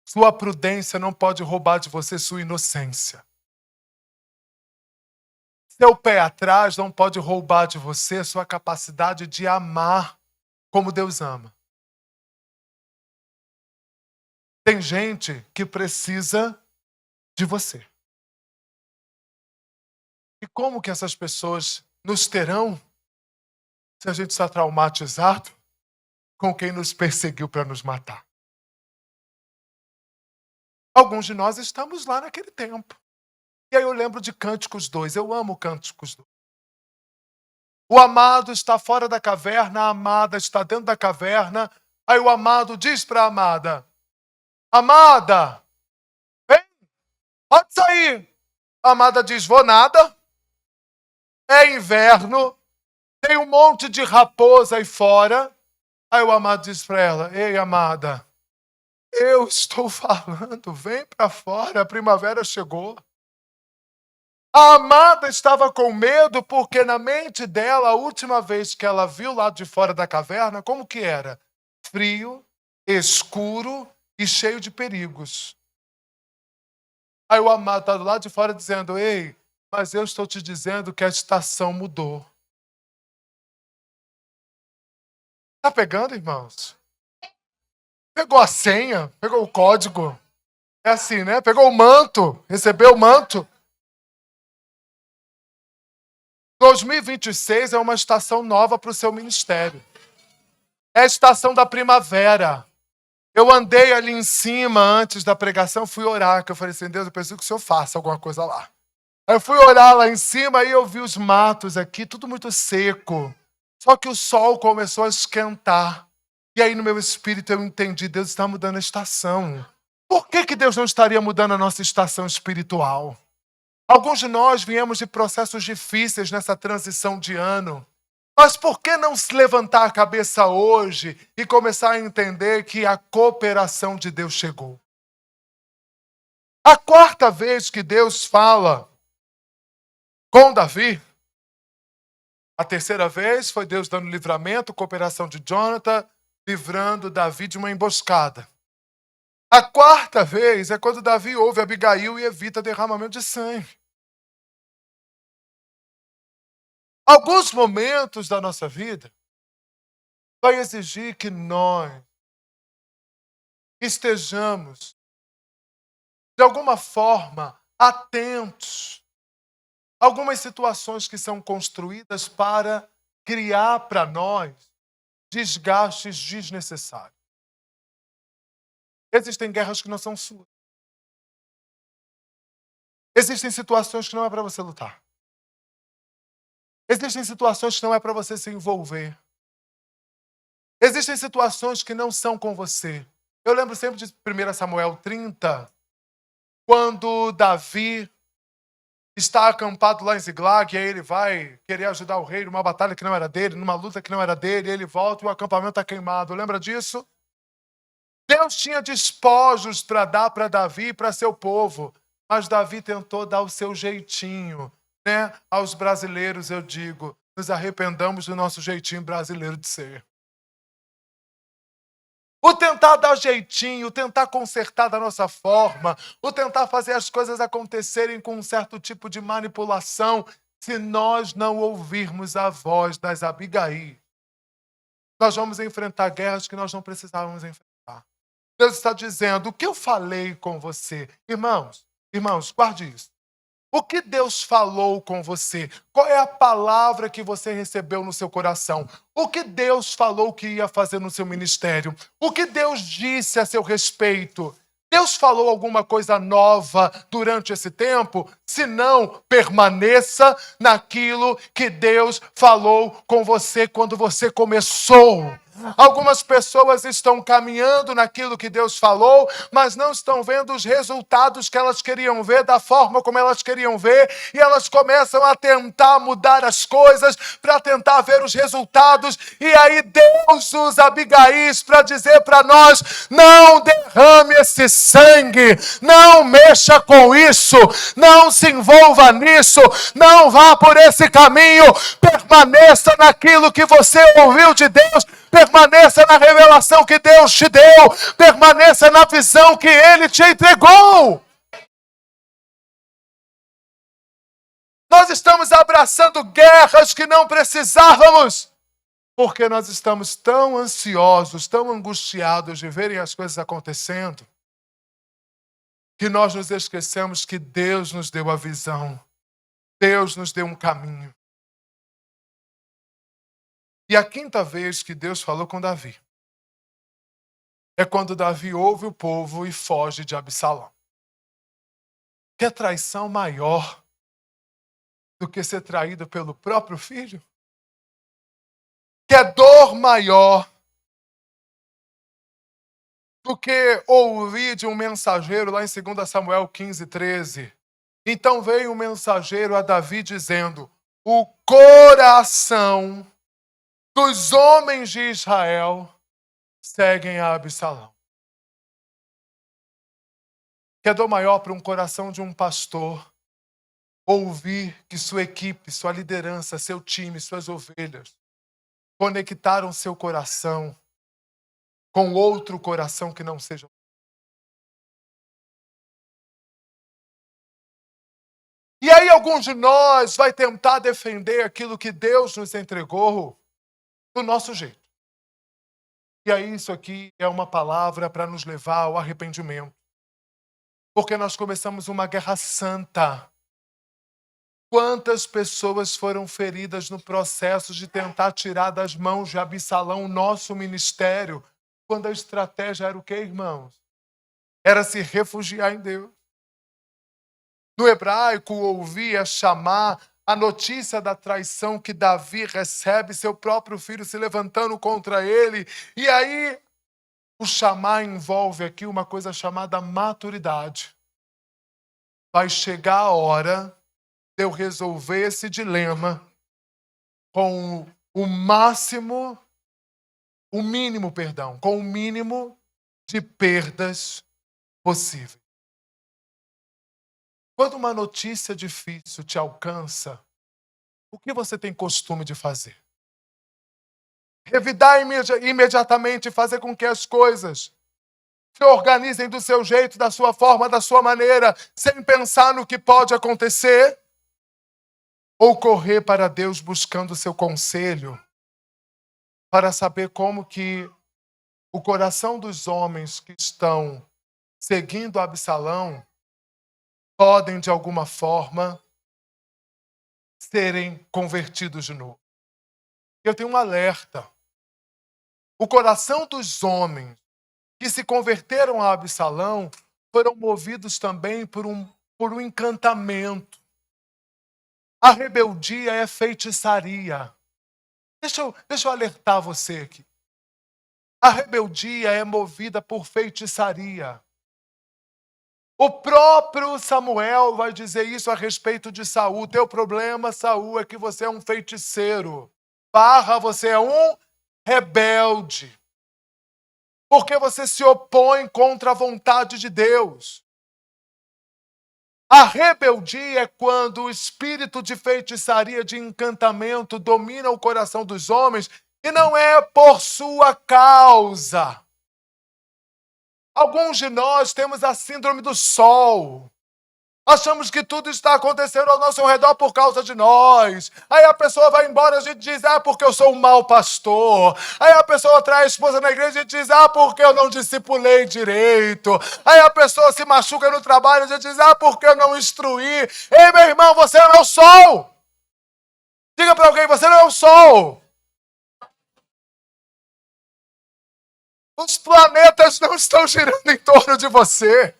Sua prudência não pode roubar de você sua inocência. Seu pé atrás não pode roubar de você sua capacidade de amar como Deus ama. Tem gente que precisa de você. E como que essas pessoas nos terão se a gente está traumatizado com quem nos perseguiu para nos matar? Alguns de nós estamos lá naquele tempo. E aí eu lembro de Cânticos 2. Eu amo Cânticos 2. O amado está fora da caverna, a amada está dentro da caverna. Aí o amado diz para a amada: amada, vem, pode sair. A amada diz: vou nada. É inverno, tem um monte de raposa aí fora. Aí o amado diz para ela: ei, amada, eu estou falando, vem para fora, a primavera chegou. A amada estava com medo porque na mente dela, a última vez que ela viu lá de fora da caverna, como que era? Frio, escuro e cheio de perigos. Aí o amado está do lado de fora dizendo: ei, mas eu estou te dizendo que a estação mudou. Tá pegando, irmãos? Pegou a senha? Pegou o código? É assim, né? Pegou o manto? Recebeu o manto? 2026 é uma estação nova para o seu ministério. É a estação da primavera. Eu andei ali em cima antes da pregação, fui orar, que eu falei assim: Deus, eu preciso que o Senhor faça alguma coisa lá. Aí eu fui orar lá em cima e eu vi os matos aqui, tudo muito seco. Só que o sol começou a esquentar. E aí no meu espírito eu entendi: Deus está mudando a estação. Por que Deus não estaria mudando a nossa estação espiritual? Alguns de nós viemos de processos difíceis nessa transição de ano. Mas por que não se levantar a cabeça hoje e começar a entender que a cooperação de Deus chegou? A quarta vez que Deus fala com Davi, a terceira vez foi Deus dando livramento, cooperação de Jonathan, livrando Davi de uma emboscada. A quarta vez é quando Davi ouve Abigail e evita derramamento de sangue. Alguns momentos da nossa vida vai exigir que nós estejamos, de alguma forma, atentos a algumas situações que são construídas para criar para nós desgastes desnecessários. Existem guerras que não são suas. Existem situações que não é para você lutar. Existem situações que não é para você se envolver. Existem situações que não são com você. Eu lembro sempre de 1 Samuel 30, quando Davi está acampado lá em Ziglag, e aí ele vai querer ajudar o rei numa batalha que não era dele, numa luta que não era dele, e ele volta e o acampamento está queimado. Lembra disso? Deus tinha despojos para dar para Davi e para seu povo, mas Davi tentou dar o seu jeitinho, né? Aos brasileiros eu digo, nos arrependamos do nosso jeitinho brasileiro de ser. O tentar dar jeitinho, o tentar consertar da nossa forma, o tentar fazer as coisas acontecerem com um certo tipo de manipulação, se nós não ouvirmos a voz das Abigail, nós vamos enfrentar guerras que nós não precisávamos enfrentar. Deus está dizendo: o que eu falei com você? Irmãos, guarde isso. O que Deus falou com você? Qual é a palavra que você recebeu no seu coração? O que Deus falou que ia fazer no seu ministério? O que Deus disse a seu respeito? Deus falou alguma coisa nova durante esse tempo? Se não, permaneça naquilo que Deus falou com você quando você começou. Algumas pessoas estão caminhando naquilo que Deus falou, mas não estão vendo os resultados que elas queriam ver, da forma como elas queriam ver, e elas começam a tentar mudar as coisas para tentar ver os resultados, e aí Deus usa Abigail para dizer para nós: não derrame esse sangue, não mexa com isso, não se envolva nisso, não vá por esse caminho, permaneça naquilo que você ouviu de Deus, permaneça na revelação que Deus te deu, permaneça na visão que Ele te entregou. Nós estamos abraçando guerras que não precisávamos, porque nós estamos tão ansiosos, tão angustiados de verem as coisas acontecendo, que nós nos esquecemos que Deus nos deu a visão, Deus nos deu um caminho. E a quinta vez que Deus falou com Davi é quando Davi ouve o povo e foge de Absalão. Que traição maior do que ser traído pelo próprio filho? Que dor maior do que ouvir de um mensageiro lá em 2 Samuel 15:13. Então veio um mensageiro a Davi dizendo: o coração dos homens de Israel seguem a Absalão. Que dor maior para um coração de um pastor ouvir que sua equipe, sua liderança, seu time, suas ovelhas conectaram seu coração com outro coração que não seja. E aí alguns de nós vai tentar defender aquilo que Deus nos entregou do nosso jeito. E aí isso aqui é uma palavra para nos levar ao arrependimento. Porque nós começamos uma guerra santa. Quantas pessoas foram feridas no processo de tentar tirar das mãos de Absalão o nosso ministério, quando a estratégia era o quê, irmãos? Era se refugiar em Deus. No hebraico, ouvir é chamar a notícia da traição que Davi recebe, seu próprio filho se levantando contra ele. E aí, o chamar envolve aqui uma coisa chamada maturidade. Vai chegar a hora de eu resolver esse dilema com o mínimo de perdas possível. Quando uma notícia difícil te alcança, o que você tem costume de fazer? Revidar imediatamente e fazer com que as coisas se organizem do seu jeito, da sua forma, da sua maneira, sem pensar no que pode acontecer? Ou correr para Deus buscando o seu conselho para saber como que o coração dos homens que estão seguindo Absalão podem, de alguma forma, serem convertidos de novo. Eu tenho um alerta. O coração dos homens que se converteram a Absalão foram movidos também por um encantamento. A rebeldia é feitiçaria. Deixa eu alertar você aqui. A rebeldia é movida por feitiçaria. O próprio Samuel vai dizer isso a respeito de Saul. Teu problema, Saul, é que você é um feiticeiro. Você é um rebelde. Porque você se opõe contra a vontade de Deus. A rebeldia é quando o espírito de feitiçaria, de encantamento, domina o coração dos homens e não é por sua causa. Alguns de nós temos a síndrome do sol. Achamos que tudo está acontecendo ao nosso redor por causa de nós. Aí a pessoa vai embora, a gente diz, porque eu sou um mau pastor. Aí a pessoa traz a esposa na igreja e diz, porque eu não discipulei direito. Aí a pessoa se machuca no trabalho e a gente diz, porque eu não instruí. Ei, meu irmão, você não é o sol. Diga para alguém, você não é o sol. Os planetas não estão girando em torno de você.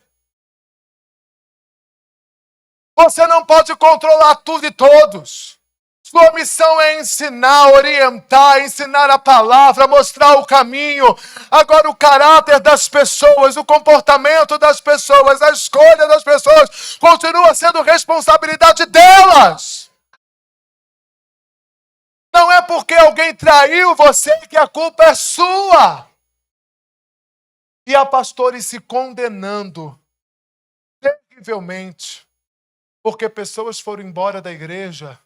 Você não pode controlar tudo e todos. Sua missão é ensinar, orientar, ensinar a palavra, mostrar o caminho. Agora, o caráter das pessoas, o comportamento das pessoas, a escolha das pessoas continua sendo responsabilidade delas. Não é porque alguém traiu você que a culpa é sua. E há pastores se condenando terrivelmente porque pessoas foram embora da igreja,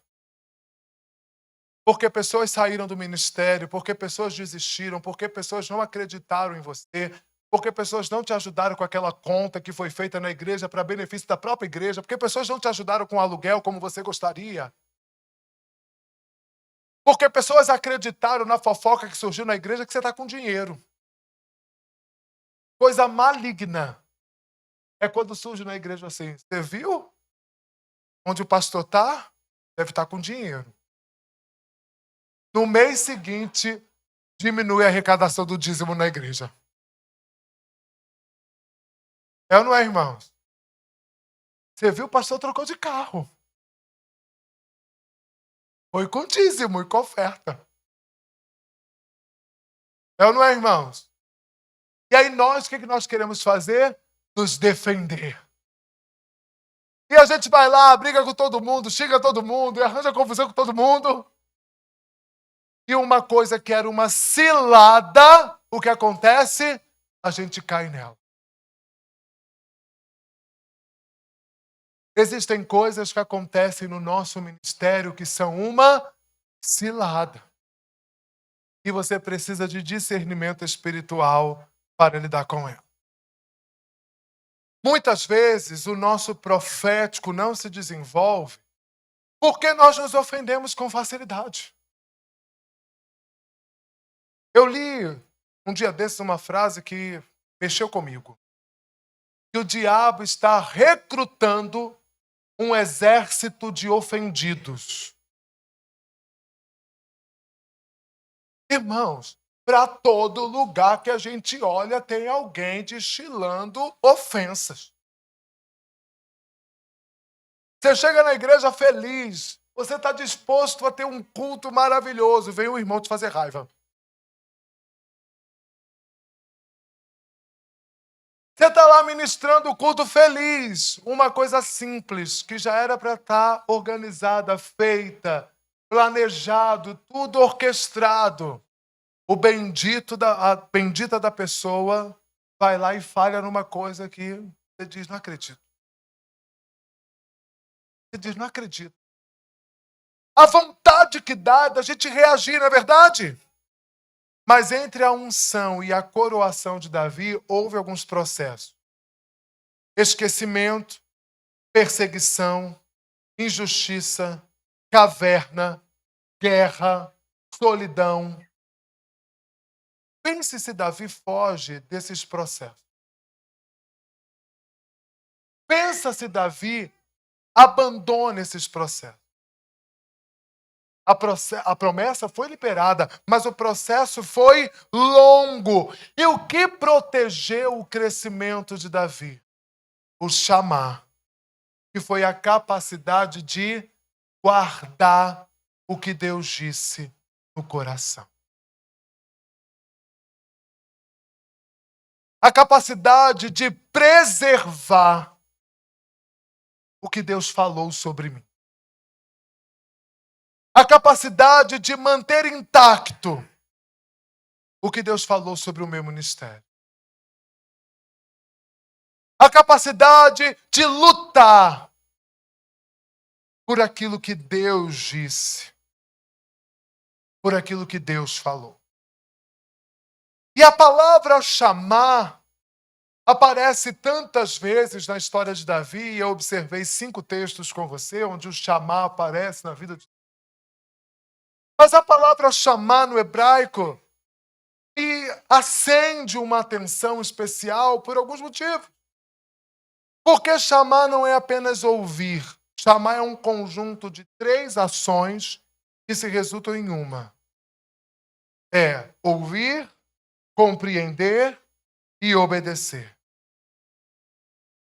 porque pessoas saíram do ministério, porque pessoas desistiram, porque pessoas não acreditaram em você, porque pessoas não te ajudaram com aquela conta que foi feita na igreja para benefício da própria igreja, porque pessoas não te ajudaram com o aluguel como você gostaria. Porque pessoas acreditaram na fofoca que surgiu na igreja que você está com dinheiro. Coisa maligna é quando surge na igreja assim, você viu? Onde o pastor está, deve estar com dinheiro. No mês seguinte, diminui a arrecadação do dízimo na igreja. É ou não é, irmãos? Você viu, o pastor trocou de carro. Foi com dízimo e com oferta. É ou não é, irmãos? E aí nós, o que nós queremos fazer? Nos defender. E a gente vai lá, briga com todo mundo, xinga todo mundo, e arranja confusão com todo mundo. E uma coisa que era uma cilada, o que acontece? A gente cai nela. Existem coisas que acontecem no nosso ministério que são uma cilada. E você precisa de discernimento espiritual para lidar com ela. Muitas vezes o nosso profético não se desenvolve porque nós nos ofendemos com facilidade. Eu li um dia desses uma frase que mexeu comigo. Que o diabo está recrutando um exército de ofendidos. Irmãos, para todo lugar que a gente olha tem alguém destilando ofensas. Você chega na igreja feliz, você está disposto a ter um culto maravilhoso, vem um irmão te fazer raiva. Você está lá ministrando o culto feliz, uma coisa simples, que já era para estar organizada, feita, planejado, tudo orquestrado. A bendita da pessoa vai lá e falha numa coisa que você diz, não acredito. Você diz, não acredito. A vontade que dá da gente reagir, não é verdade? Mas entre a unção e a coroação de Davi, houve alguns processos. Esquecimento, perseguição, injustiça, caverna, guerra, solidão. Pense se Davi foge desses processos. Pensa se Davi abandona esses processos. A promessa foi liberada, mas o processo foi longo. E o que protegeu o crescimento de Davi? O chamar, que foi a capacidade de guardar o que Deus disse no coração. A capacidade de preservar o que Deus falou sobre mim. A capacidade de manter intacto o que Deus falou sobre o meu ministério. A capacidade de lutar por aquilo que Deus disse, por aquilo que Deus falou. E a palavra chamar, Aparece tantas vezes na história de Davi, e eu observei 5 textos com você, onde o chamar aparece na vida de... Mas a palavra chamar no hebraico me acende uma atenção especial por alguns motivos. Porque chamar não é apenas ouvir. Chamar é um conjunto de 3 ações que se resultam em uma. É ouvir, compreender e obedecer.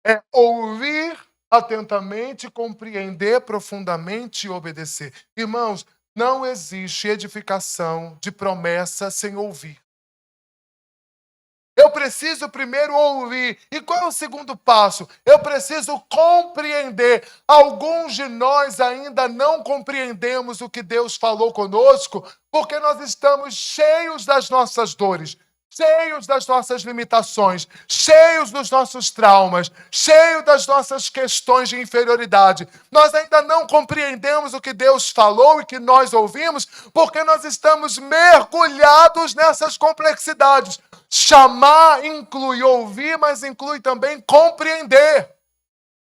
É ouvir atentamente, compreender profundamente e obedecer. Irmãos, não existe edificação de promessa sem ouvir. Eu preciso primeiro ouvir. E qual é o segundo passo? Eu preciso compreender. Alguns de nós ainda não compreendemos o que Deus falou conosco, porque nós estamos cheios das nossas dores, cheios das nossas limitações, cheios dos nossos traumas, cheios das nossas questões de inferioridade. Nós ainda não compreendemos o que Deus falou e que nós ouvimos, porque nós estamos mergulhados nessas complexidades. Chamar inclui ouvir, mas inclui também compreender.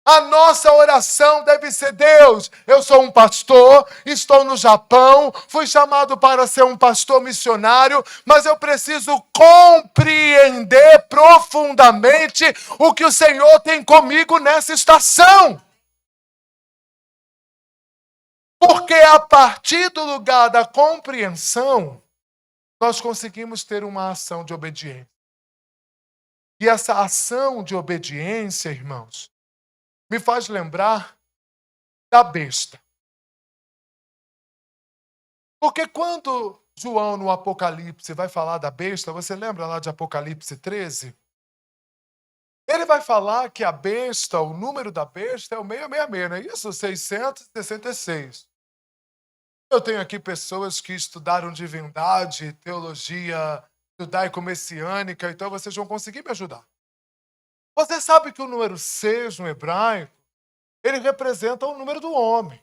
A nossa oração deve ser: Deus, eu sou um pastor, estou no Japão, fui chamado para ser um pastor missionário, mas eu preciso compreender profundamente o que o Senhor tem comigo nessa estação. Porque a partir do lugar da compreensão, nós conseguimos ter uma ação de obediência. E essa ação de obediência, irmãos, me faz lembrar da besta. Porque quando João, no Apocalipse, vai falar da besta, você lembra lá de Apocalipse 13? Ele vai falar que a besta, o número da besta é o 666, não é isso? 666. Eu tenho aqui pessoas que estudaram divindade, teologia judaico-messiânica, então vocês vão conseguir me ajudar. Você sabe que o número 6 no hebraico, ele representa o número do homem.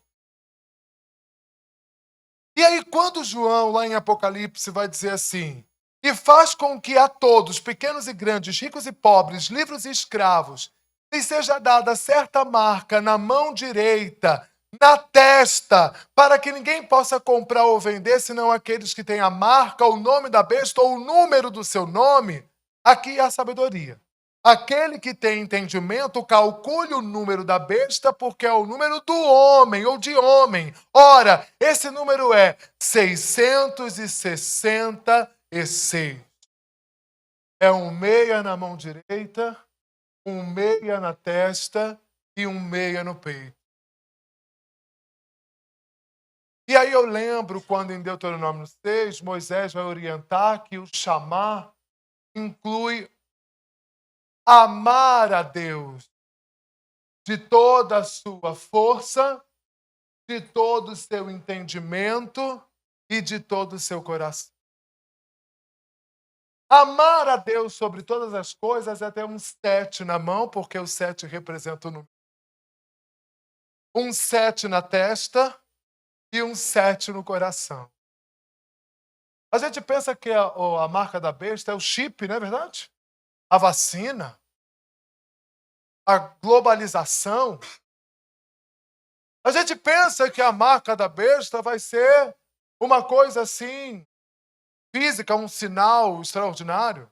E aí, quando João, lá em Apocalipse, vai dizer assim: e faz com que a todos, pequenos e grandes, ricos e pobres, livres e escravos, lhes seja dada certa marca na mão direita, na testa, para que ninguém possa comprar ou vender, senão aqueles que têm a marca, o nome da besta ou o número do seu nome. Aqui é a sabedoria. Aquele que tem entendimento, calcule o número da besta, porque é o número do homem ou de homem. Ora, esse número é 666. É um 6 na mão direita, um 6 na testa e um 6 no peito. E aí eu lembro quando em Deuteronômio 6, Moisés vai orientar que o chamar inclui amar a Deus de toda a sua força, de todo o seu entendimento e de todo o seu coração. Amar a Deus sobre todas as coisas é ter um 7 na mão, porque o 7 representa o número. Um 7 na testa e um 7 no coração. A gente pensa que a marca da besta é o chip, não é verdade? A vacina, a globalização. A gente pensa que a marca da besta vai ser uma coisa assim, física, um sinal extraordinário.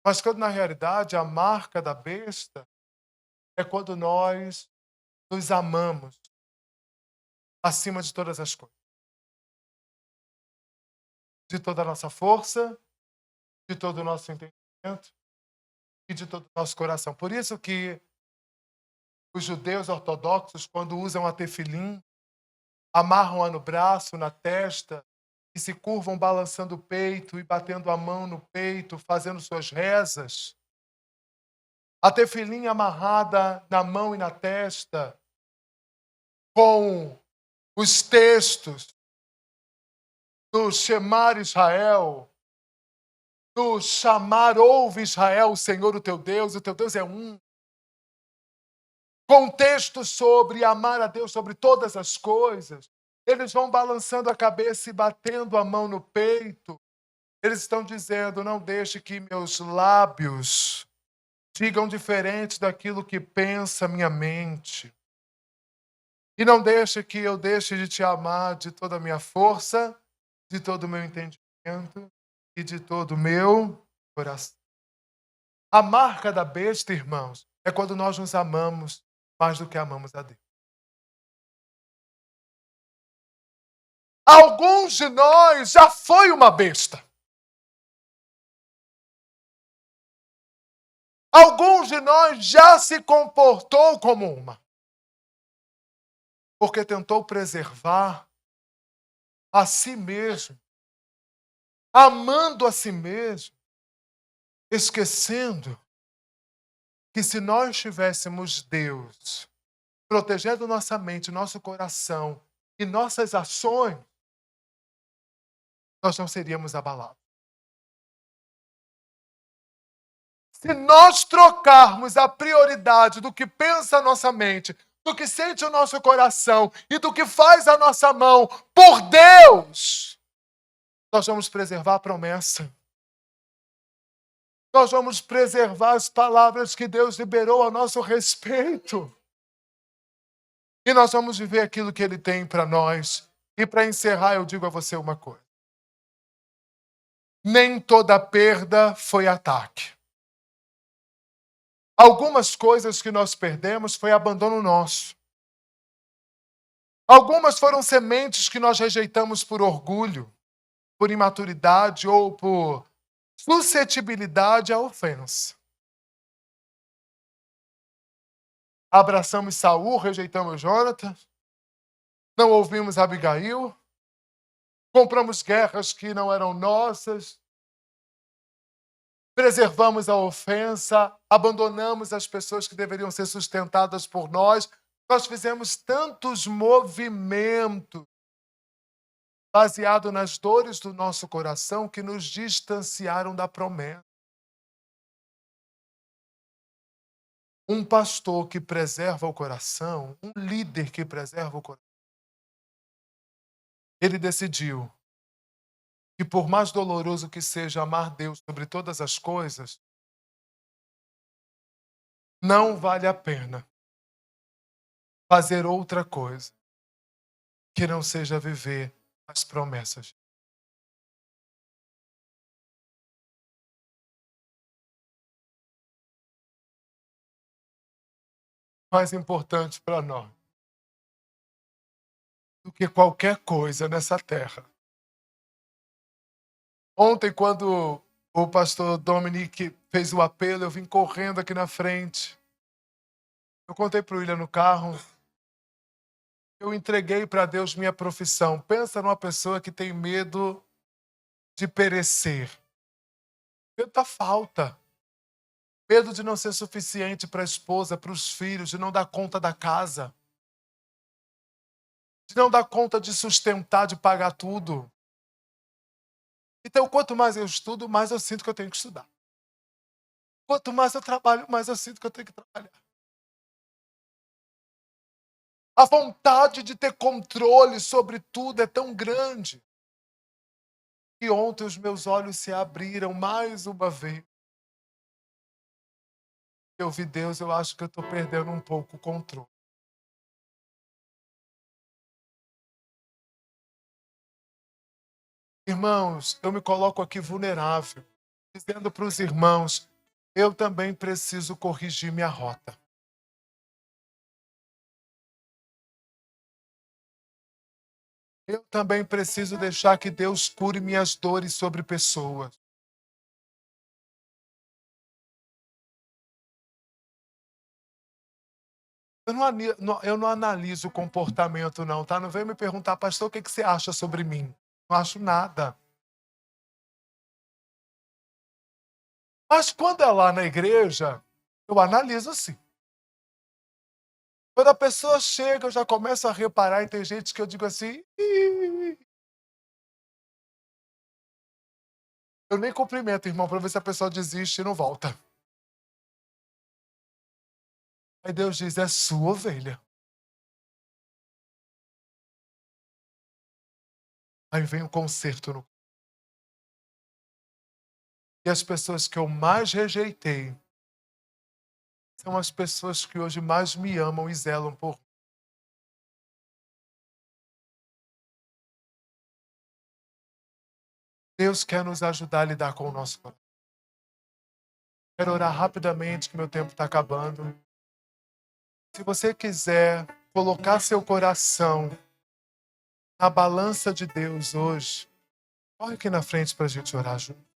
Mas quando na realidade a marca da besta é quando nós nos amamos acima de todas as coisas. De toda a nossa força, de todo o nosso entendimento e de todo o nosso coração. Por isso que os judeus ortodoxos, quando usam a tefilim, amarram-a no braço, na testa, e se curvam balançando o peito e batendo a mão no peito, fazendo suas rezas. A tefilim amarrada na mão e na testa, com os textos do Shemar Israel, do chamar, ouve Israel, o Senhor o teu Deus é um. Contexto sobre amar a Deus sobre todas as coisas. Eles vão balançando a cabeça e batendo a mão no peito, Eles estão dizendo: não deixe que meus lábios digam diferente daquilo que pensa minha mente. E não deixe que eu deixe de te amar de toda a minha força, de todo o meu entendimento e de todo o meu coração. A marca da besta, irmãos, é quando nós nos amamos mais do que amamos a Deus. Alguns de nós já foi uma besta. Alguns de nós já se comportou como uma. Porque tentou preservar a si mesmo, amando a si mesmo, esquecendo que se nós tivéssemos Deus protegendo nossa mente, nosso coração e nossas ações, nós não seríamos abalados. Se nós trocarmos a prioridade do que pensa a nossa mente, do que sente o nosso coração e do que faz a nossa mão por Deus, nós vamos preservar a promessa. Nós vamos preservar as palavras que Deus liberou a nosso respeito. E nós vamos viver aquilo que Ele tem para nós. E para encerrar, eu digo a você uma coisa. Nem toda perda foi ataque. Algumas coisas que nós perdemos foi abandono nosso. Algumas foram sementes que nós rejeitamos por orgulho, por imaturidade ou por suscetibilidade à ofensa. Abraçamos Saul, rejeitamos Jonathan, não ouvimos Abigail, compramos guerras que não eram nossas, preservamos a ofensa, abandonamos as pessoas que deveriam ser sustentadas por nós. Nós fizemos tantos movimentos baseados nas dores do nosso coração que nos distanciaram da promessa. Um pastor que preserva o coração, um líder que preserva o coração, ele decidiu que por mais doloroso que seja amar Deus sobre todas as coisas, não vale a pena fazer outra coisa que não seja viver as promessas. Mais importante para nós do que qualquer coisa nessa terra. Ontem, quando o pastor Dominique fez o apelo, eu vim correndo aqui na frente. Eu contei para o William no carro. Eu entreguei para Deus minha profissão. Pensa numa pessoa que tem medo de perecer. Medo da falta. Medo de não ser suficiente para a esposa, para os filhos, de não dar conta da casa. De não dar conta de sustentar, de pagar tudo. Então, quanto mais eu estudo, mais eu sinto que eu tenho que estudar. Quanto mais eu trabalho, mais eu sinto que eu tenho que trabalhar. A vontade de ter controle sobre tudo é tão grande. E ontem os meus olhos se abriram mais uma vez. Eu vi Deus, eu acho que eu estou perdendo um pouco o controle. Irmãos, eu me coloco aqui vulnerável, dizendo para os irmãos, eu também preciso corrigir minha rota. Eu também preciso deixar que Deus cure minhas dores sobre pessoas. Eu não analiso o comportamento, não, tá? Não vem me perguntar, pastor, o que você acha sobre mim? Não acho nada. Mas quando é lá na igreja, eu analiso sim. Quando a pessoa chega, eu já começo a reparar e tem gente que eu digo assim, "Ih". Eu nem cumprimento, irmão, para ver se a pessoa desiste e não volta. Aí Deus diz, é sua ovelha. Aí vem o conserto. E as pessoas que eu mais rejeitei são as pessoas que hoje mais me amam e zelam por mim. Deus quer nos ajudar a lidar com o nosso coração. Quero orar rapidamente, que meu tempo está acabando. Se você quiser colocar seu coração na balança de Deus hoje, corre aqui na frente para a gente orar junto.